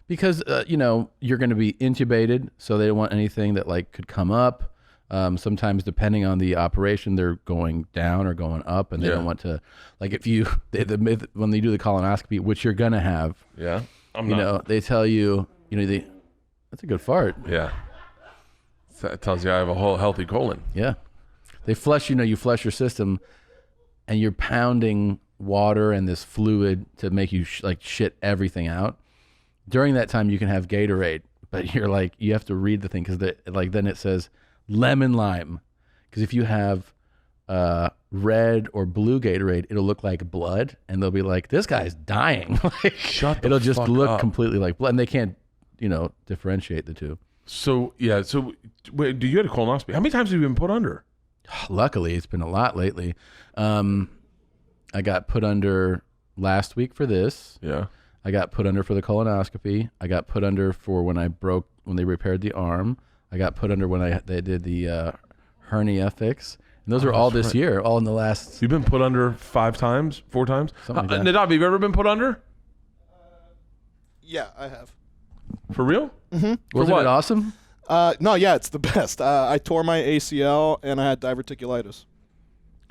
because you know you're going to be intubated, so they don't want anything that like could come up. Sometimes, depending on the operation, they're going down or going up, and they don't want to. Like if you when they do the colonoscopy, which you're gonna have, Yeah. I'm you not. know, they tell you, you know, that's a good fart. Yeah. That tells you I have a whole healthy colon. Yeah. They flush, you know, you flush your system and you're pounding water and this fluid to make you like shit everything out. During that time, you can have Gatorade, but you're like, you have to read the thing because like then it says lemon lime. Because if you have red or blue Gatorade, it'll look like blood and they'll be like, this guy's dying. Like, Shut the it'll just fuck look up. completely like blood and they can't, you know, differentiate the two. So, yeah. So, wait, do you had a colonoscopy? How many times have you been put under? Luckily, it's been a lot lately. I got put under last week for this. Yeah. I got put under for the colonoscopy. I got put under for when they repaired the arm. I got put under when they did the hernia fix. And those are all this year, all in the last. You've been put under 5 times, 4 times? Something like that. Nadav, have you ever been put under? Yeah, I have. For real? Wasn't what? it awesome? No, yeah, it's the best. I tore my ACL and I had diverticulitis.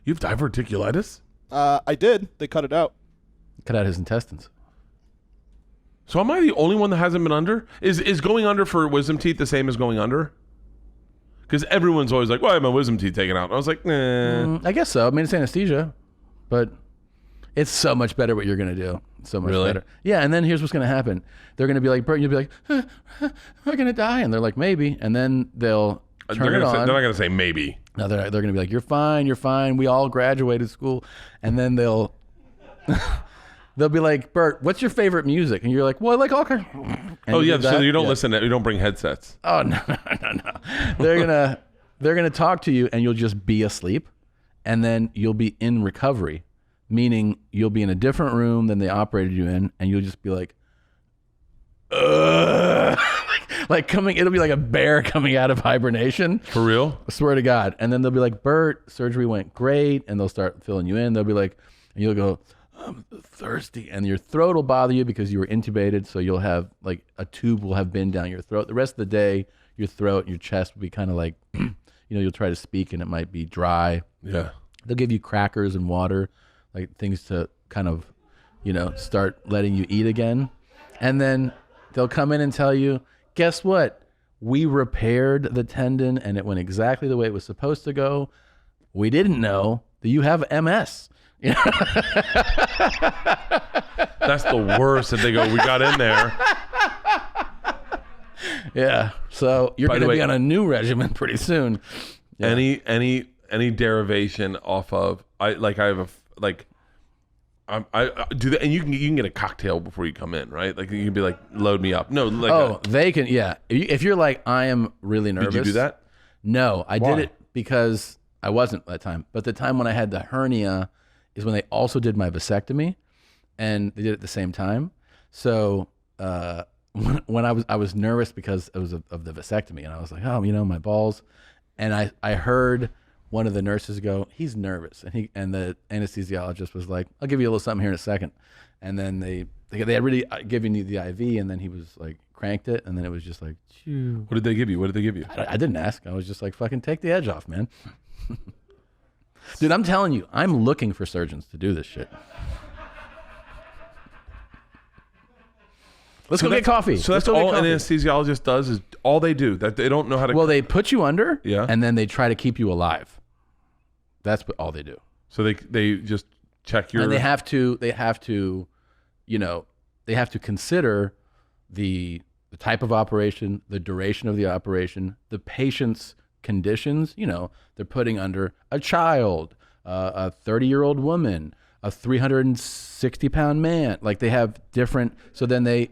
You have diverticulitis? I did. They cut it out. Cut out his intestines. So am I the only one that hasn't been under? Is going under for wisdom teeth the same as going under? Because everyone's always like, well, I have my wisdom teeth taken out. And I was like, nah. I guess so. I mean, it's anesthesia, but it's so much better what you're going to do. So much Really? better. Yeah, and then here's what's going to happen. They're going to be like, Bert, and you'll be like, am I going to die? And they're like, maybe. And then they'll turn it on. They're not going to say maybe. No, they're going to be like, you're fine. We all graduated school. And then they'll be like, Bert, what's your favorite music? And you're like, well, I like all kinds. Oh, yeah. So you don't Yeah. listen. You don't bring headsets. Oh, no. They're going to talk to you and you'll just be asleep. And then you'll be in recovery, meaning you'll be in a different room than they operated you in. And you'll just be like, it'll be like a bear coming out of hibernation. For real? I swear to God. And then they'll be like, Bert, surgery went great. And they'll start filling you in. They'll be like, and you'll go, I'm thirsty, and your throat will bother you because you were intubated, so you'll have like a tube will have been down your throat. The rest of the day, your throat and your chest will be kind of like, you'll try to speak and it might be dry. Yeah. They'll give you crackers and water, like things to kind of, start letting you eat again. And then they'll come in and tell you, guess what? We repaired the tendon and it went exactly the way it was supposed to go. We didn't know that you have MS. That's the worst that they go, we got in there. Yeah. So you're going to be on a new regimen pretty soon. Yeah. Any derivation off of I do that, and you can get a cocktail before you come in, right? Like you can be like, load me up. No, like they can, yeah. If you're like, I am really nervous. Did you do that? No, I did it because I wasn't that time. But the time when I had the hernia is when they also did my vasectomy, and they did it at the same time. So when I was nervous because it was of the vasectomy, and I was like, oh, my balls, and I heard one of the nurses go, he's nervous, and the anesthesiologist was like, I'll give you a little something here in a second, and then they had really given you the IV, and then he was like cranked it, and then it was just like, Phew. What did they give you? I didn't ask. I was just like, fucking take the edge off, man. Dude, I'm telling you, I'm looking for surgeons to do this shit. Let's go get coffee. So that's all an anesthesiologist does is all they do. That they don't know how to. Well, they put you under, yeah, and then they try to keep you alive. That's all they do. So they just check your. And they have to consider the type of operation, the duration of the operation, the patient's conditions. They're putting under a child, a 30-year-old woman, a 360-pound man. Like they have different. So then they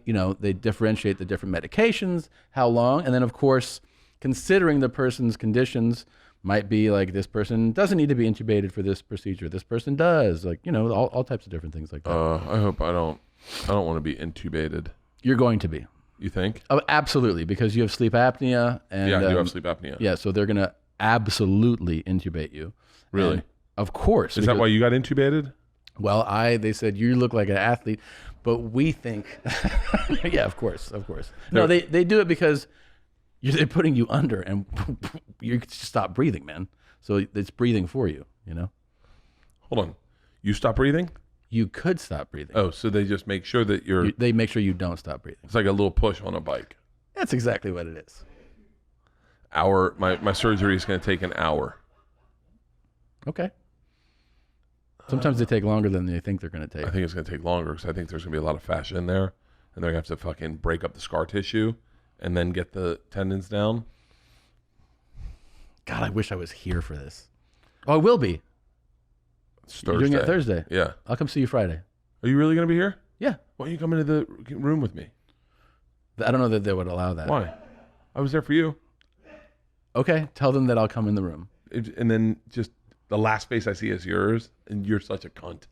differentiate the different medications, how long, and then of course, considering the person's conditions, might be like this person doesn't need to be intubated for this procedure. This person does, like all types of different things like that. I hope I don't want to be intubated. You're going to be. You think? Oh, absolutely, because you have sleep apnea. And, yeah, I do have sleep apnea. Yeah, so they're going to absolutely intubate you. Really? And of course. Is that why you got intubated? Well, they said, you look like an athlete, but we think, yeah, of course. No, they do it because they're putting you under and you stop breathing, man. So it's breathing for you, Hold on. You stop breathing? You could stop breathing. Oh, so they just make sure that they make sure you don't stop breathing. It's like a little push on a bike. That's exactly what it is. My surgery is going to take an hour. Okay. Sometimes they take longer than they think they're going to take. I think it's going to take longer because I think there's going to be a lot of fascia in there, and they're going to have to fucking break up the scar tissue and then get the tendons down. God, I wish I was here for this. Oh, I will be. It's Thursday. You're doing it Thursday. Yeah. I'll come see you Friday. Are you really going to be here? Yeah. Why don't you come into the room with me? I don't know that they would allow that. Why? I was there for you. Okay. Tell them that I'll come in the room. And then just the last face I see is yours, and you're such a cunt.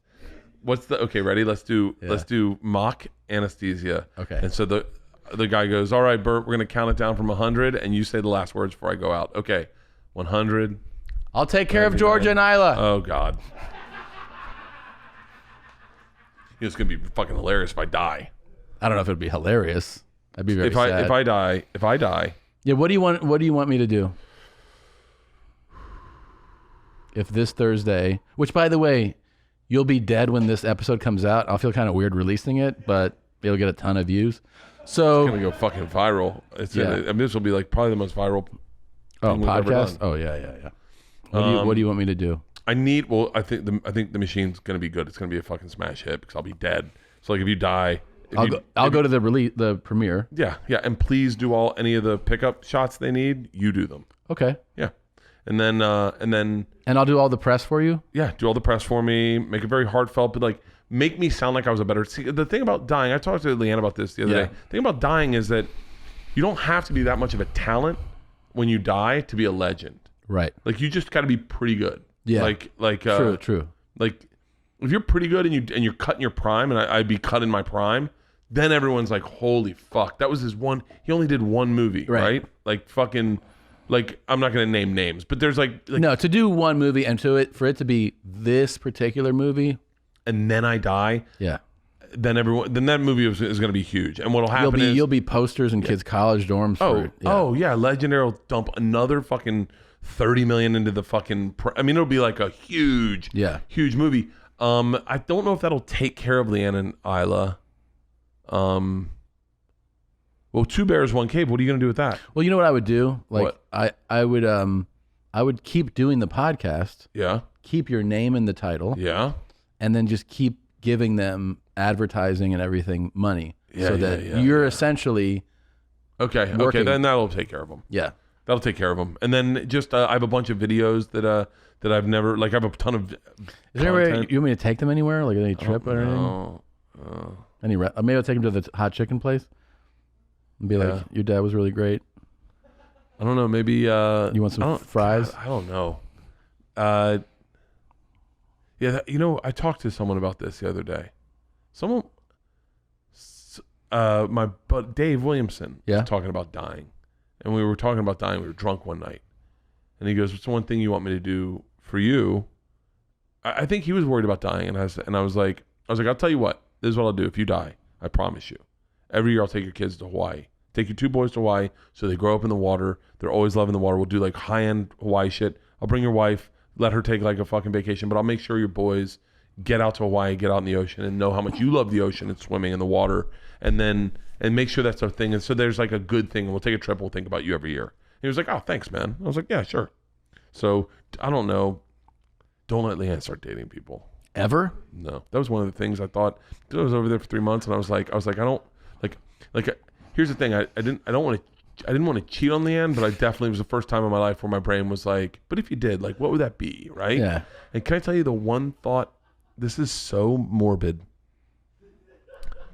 Okay, ready? Let's do mock anesthesia. Okay. And so the guy goes, all right, Bert, we're going to count it down from 100, and you say the last words before I go out. Okay. 100. I'll take care of Georgia and Isla. Oh, God. It's going to be fucking hilarious if I die. I don't know if it'd be hilarious. I'd be very sad. If I die. Yeah, what do you want me to do? If this Thursday, which by the way, you'll be dead when this episode comes out. I'll feel kind of weird releasing it, but it'll get a ton of views. So it's gonna go fucking viral. This will be like probably the most viral podcast. Oh yeah. What do you want me to do? I think the machine's gonna be good. It's gonna be a fucking smash hit because I'll be dead. So like if you die, I'll go to the premiere. Yeah, and please do any of the pickup shots they need. You do them. Okay. Yeah, and then I'll do all the press for you. Yeah, do all the press for me. Make it very heartfelt, but like make me sound like I was a better. See, the thing about dying, I talked to Leanne about this the other day. The thing about dying is that you don't have to be that much of a talent when you die to be a legend. Right. Like you just got to be pretty good. Yeah. True. Like if you're pretty good and you're cut in your prime, and I'd be cut in my prime, then everyone's like, holy fuck, that was his one. He only did one movie, right? Like fucking. Like I'm not gonna name names, but there's like no, to do one movie and for it to be this particular movie, and then I die, then that movie is going to be huge. And what'll happen you'll be posters in kids' college dorms. Legendary will dump another fucking $30 million into the fucking. It'll be like a huge movie. I don't know if that'll take care of Leanne and Isla. Well, 2 bears, 1 cave. What are you going to do with that? Well, you know what I would do? Like what? I would keep doing the podcast. Yeah. Keep your name in the title. Yeah. And then just keep giving them advertising and everything money. So that you're essentially Okay, then that'll take care of them. Yeah. That'll take care of them. And then just I have a bunch of videos that I've never I have a ton of. Is there a way you want me to take them anywhere? Like any trip or anything? Maybe I'll take them to the hot chicken place and be like, your dad was really great. I don't know. Maybe you want some fries? I don't know. I talked to someone about this the other day. My buddy Dave Williamson was talking about dying, and we were talking about dying. We were drunk one night, and he goes, "What's the one thing you want me to do for you?" I think he was worried about dying, and I was like, "I'll tell you what. This is what I'll do. If you die, I promise you, every year I'll take your kids to Hawaii. Take your 2 boys to Hawaii, so they grow up in the water. They're always loving the water. We'll do like high-end Hawaii shit. I'll bring your wife, let her take like a fucking vacation, but I'll make sure your boys get out to Hawaii, get out in the ocean, and know how much you love the ocean and swimming in the water, and make sure that's our thing. And so there's like a good thing, and we'll take a trip. We'll think about you every year." And he was like, "Oh, thanks, man." I was like, "Yeah, sure." So I don't know. Don't let Leanne start dating people. Ever? No. That was one of the things I thought. I was over there for 3 months, and I was like, I don't like. Here's the thing. I didn't want to cheat on Leanne, but I definitely was the first time in my life where my brain was like, but if you did, like, what would that be, right? Yeah. And can I tell you the one thought? This is so morbid.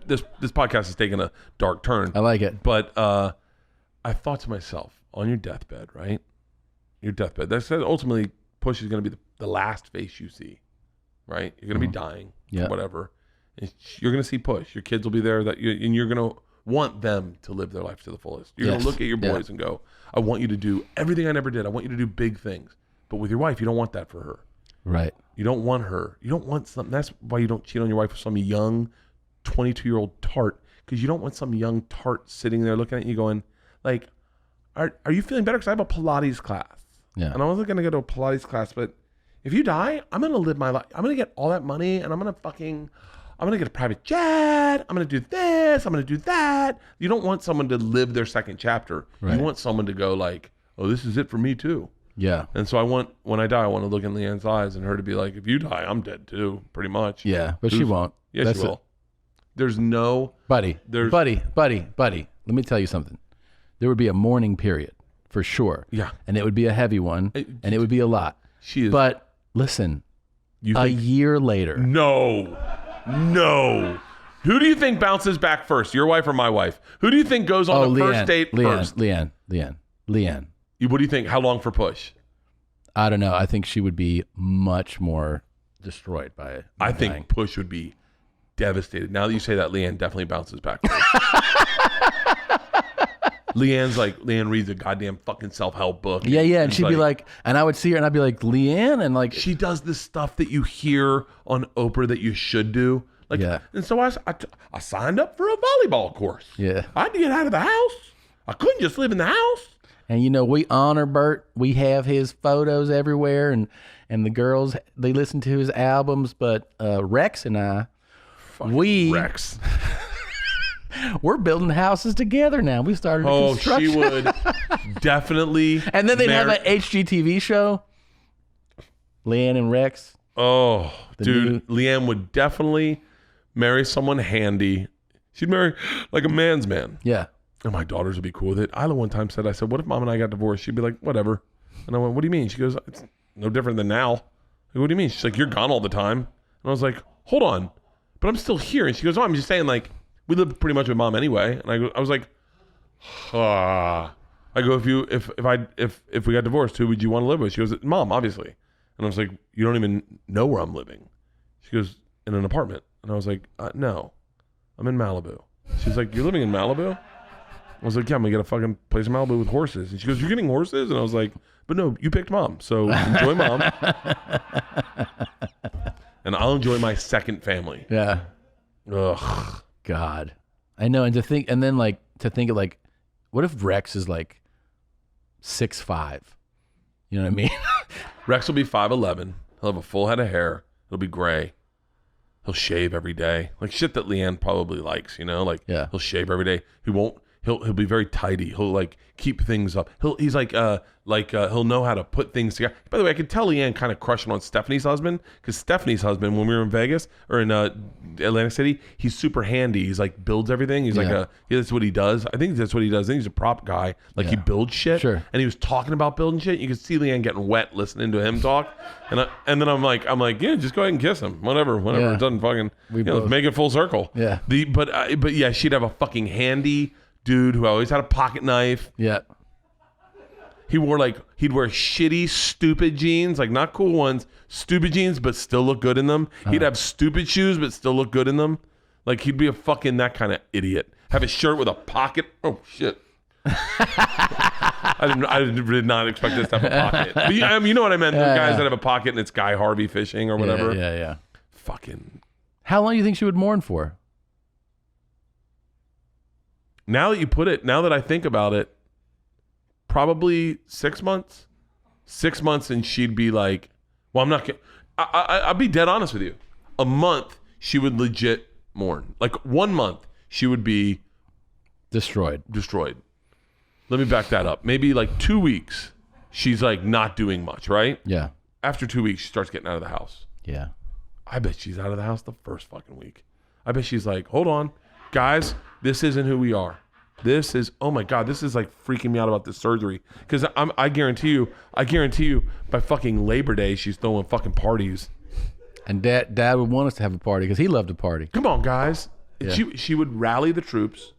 This podcast is taking a dark turn. I like it. But I thought to myself, on your deathbed, right? Your deathbed. That said, ultimately, Push is going to be the last face you see, right? You're going to be dying, whatever. And you're going to see Push. Your kids will be there, and you're going to want them to live their life to the fullest. You're going to look at your boys and go, I want you to do everything I never did. I want you to do big things. But with your wife, you don't want that for her. Right. You don't want her. You don't want something. That's why you don't cheat on your wife with some young 22-year-old tart, because you don't want some young tart sitting there looking at you going, like, are you feeling better? Because I have a Pilates class. Yeah. And I wasn't going to go to a Pilates class, but if you die, I'm going to live my life. I'm going to get all that money, and I'm going to get a private jet. I'm going to do this. I'm going to do that. You don't want someone to live their second chapter. Right. You want someone to go like, oh, this is it for me too. Yeah. And so when I die, I want to look in Leanne's eyes and her to be like, if you die, I'm dead too, pretty much. Yeah, but she won't. Yes, she will. There's no... Buddy. Let me tell you something. There would be a mourning period, for sure. Yeah. And it would be a heavy one, and it would be a lot. She is... But listen, a year later... No. Who do you think bounces back first, your wife or my wife? Who do you think goes on the first date first? Leanne. What do you think? How long for Push? I don't know. I think she would be much more destroyed by it. I think Push would be devastated. Now that you say that, Leanne definitely bounces back first. Leanne reads a goddamn fucking self-help book. Yeah, and she'd be like, and I would see her and I'd be like, Leanne, and like... She does this stuff that you hear on Oprah that you should do. Like, yeah. And so I signed up for a volleyball course. Yeah. I had to get out of the house. I couldn't just live in the house. And we honor Bert. We have his photos everywhere, and the girls, they listen to his albums. But Rex and I, Rex. We're building houses together now. We started construction. She would definitely. And then they'd have an HGTV show. Leanne and Rex. Oh, dude, Leanne would definitely marry someone handy. She'd marry like a man's man. Yeah. And my daughters would be cool with it. Isla one time said, what if Mom and I got divorced? She'd be like, whatever. And I went, what do you mean? She goes, it's no different than now. Like, what do you mean? She's like, you're gone all the time. And I was like, hold on, but I'm still here. And she goes, oh, I'm just saying, like, we live pretty much with Mom anyway. And I was like, I go, if we got divorced, who would you want to live with? She goes, Mom, obviously. And I was like, you don't even know where I'm living. She goes, in an apartment. And I was like, no, I'm in Malibu. She's like, you're living in Malibu? I was like, yeah, I'm going to get a fucking place in Malibu with horses. And she goes, you're getting horses? And I was like, but no, you picked Mom. So enjoy Mom. and I'll enjoy my second family. Yeah. Ugh. God. I know. And to think of like, what if Rex is like 6'5"? You know what I mean? Rex will be 5'11". He'll have a full head of hair. It'll be gray. He'll shave every day. Like shit that Leanne probably likes, you know? Like he'll shave every day. He'll be very tidy. He'll like keep things up. He'll know how to put things together. By the way, I could tell Leanne kind of crushing on Stephanie's husband, because Stephanie's husband, when we were in Vegas or in Atlantic City, he's super handy. He's like builds everything. He's that's what he does. I think that's what he does. I think he's a prop guy. Like he builds shit. Sure. And he was talking about building shit. You could see Leanne getting wet listening to him talk. And then I'm like, yeah, just go ahead and kiss him. Whatever. Yeah. It doesn't fucking make it full circle. Yeah. But yeah, she'd have a fucking handy dude who always had a pocket knife. Yeah. He'd wear shitty, stupid jeans, like not cool ones, stupid jeans, but still look good in them. He'd have stupid shoes, but still look good in them. Like he'd be a fucking that kind of idiot. Have a shirt with a pocket. Oh shit. I did not expect this to have a pocket. But you know what I meant? The guys that have a pocket and it's Guy Harvey fishing or whatever. Yeah. Fucking. How long do you think she would mourn for? Now that I think about it, probably 6 months. 6 months, and she'd be like, well, I'm not gonna, I'll be dead honest with you. A month, she would legit mourn. Like 1 month, she would be destroyed. Let me back that up. Maybe like 2 weeks, she's like not doing much, right? Yeah. After 2 weeks, she starts getting out of the house. Yeah. I bet she's out of the house the first fucking week. I bet she's like, hold on, guys, this isn't who we are. This is, oh my God, this is like freaking me out about this surgery. Because I guarantee you, by fucking Labor Day, she's throwing fucking parties. And Dad would want us to have a party because he loved to party. Come on, guys. Yeah. She would rally the troops.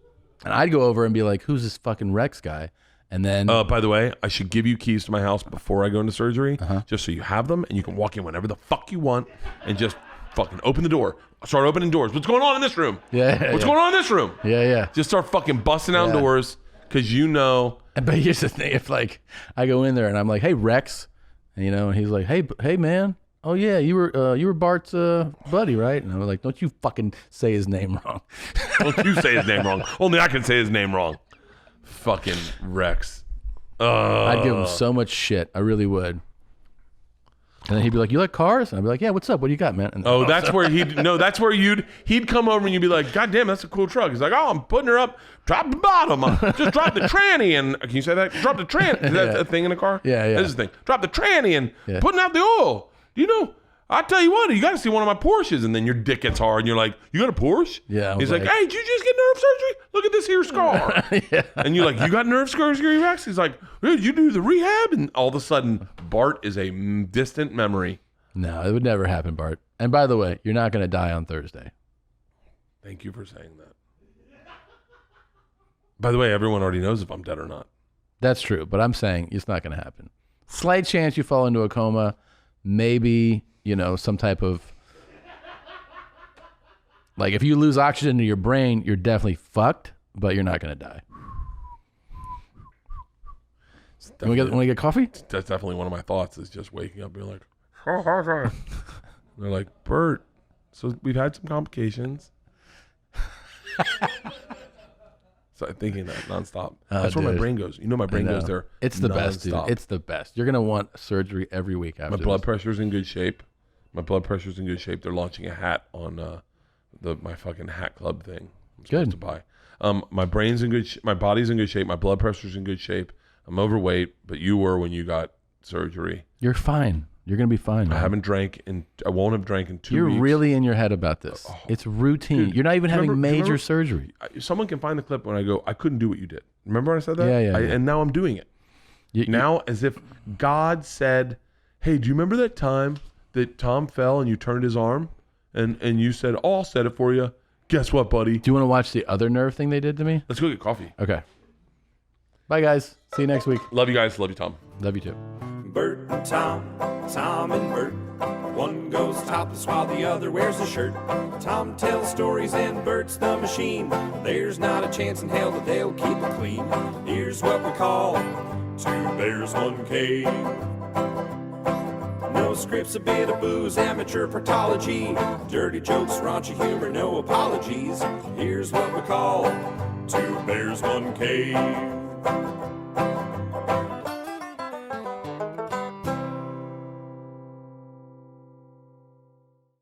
And I'd go over and be like, who's this fucking Rex guy? And then... by the way, I should give you keys to my house before I go into surgery, just so you have them and you can walk in whenever the fuck you want and just fucking open the door. Start opening doors. What's going on in this room? What's going on in this room? Yeah. Just start fucking busting out doors because you know. But here's the thing: if like I go in there and I'm like, "Hey Rex," and and he's like, "Hey man, oh yeah, you were Bart's buddy, right?" And I'm like, "Don't you fucking say his name wrong." Don't you say his name wrong? Only I can say his name wrong. Fucking Rex. I'd give him so much shit. I really would. And then he'd be like, "You like cars?" And I'd be like, "Yeah, what's up? What do you got, man?" And that's where he'd come over and you'd be like, "God damn, that's a cool truck." He's like, "Oh, I'm putting her up. Drop the bottom. Just drop the tranny." And can you say that? Drop the tranny. Is that a thing in a car? Yeah. That's the thing. Drop the tranny and putting out the oil. You know, I tell you what, you got to see one of my Porsches. And then your dick gets hard and you're like, "You got a Porsche?" Yeah. He's like, "Hey, did you just get nerve surgery? Look at this here scar." And you're like, "You got nerve surgery, Rex?" He's like, "Dude, you do the rehab?" And all of a sudden, Bart is a distant memory. No, it would never happen, Bart. And by the way, you're not going to die on Thursday. Thank you for saying that. By the way, everyone already knows if I'm dead or not. That's true, but I'm saying it's not going to happen. Slight chance you fall into a coma, maybe, some type of... Like, if you lose oxygen to your brain, you're definitely fucked, but you're not going to die. Want to get coffee? That's definitely one of my thoughts, is just waking up and being like... They're like, "Bert, so we've had some complications." So I'm thinking that nonstop. That's where my brain goes. My brain goes there. It's the best, dude. It's the best. You're gonna want surgery every week after. My blood pressure's in good shape. They're launching a hat on my fucking hat club thing. I'm supposed to buy. My brain's in good. My body's in good shape. My blood pressure's in good shape. I'm overweight, but you were when you got surgery. You're fine. You're going to be fine, man. I won't have drank in 2 weeks. You're really in your head about this. It's routine. Dude, you're not even having major surgery. Someone can find the clip when I go, "I couldn't do what you did." Remember when I said that? Yeah. And now I'm doing it. Now, as if God said, "Hey, do you remember that time that Tom fell and you turned his arm?" And you said, "Oh, I'll set it for you." Guess what, buddy? Do you want to watch the other nerve thing they did to me? Let's go get coffee. Okay. Bye, guys. See you next week. Love you guys. Love you, Tom. Love you too. Bert and Tom, Tom and Bert. One goes topless while the other wears a shirt. Tom tells stories and Bert's the machine. There's not a chance in hell that they'll keep it clean. Here's what we call 2 bears, 1 cave. No scripts, a bit of booze, amateur partology, dirty jokes, raunchy humor, no apologies. Here's what we call Two Bears, One Cave.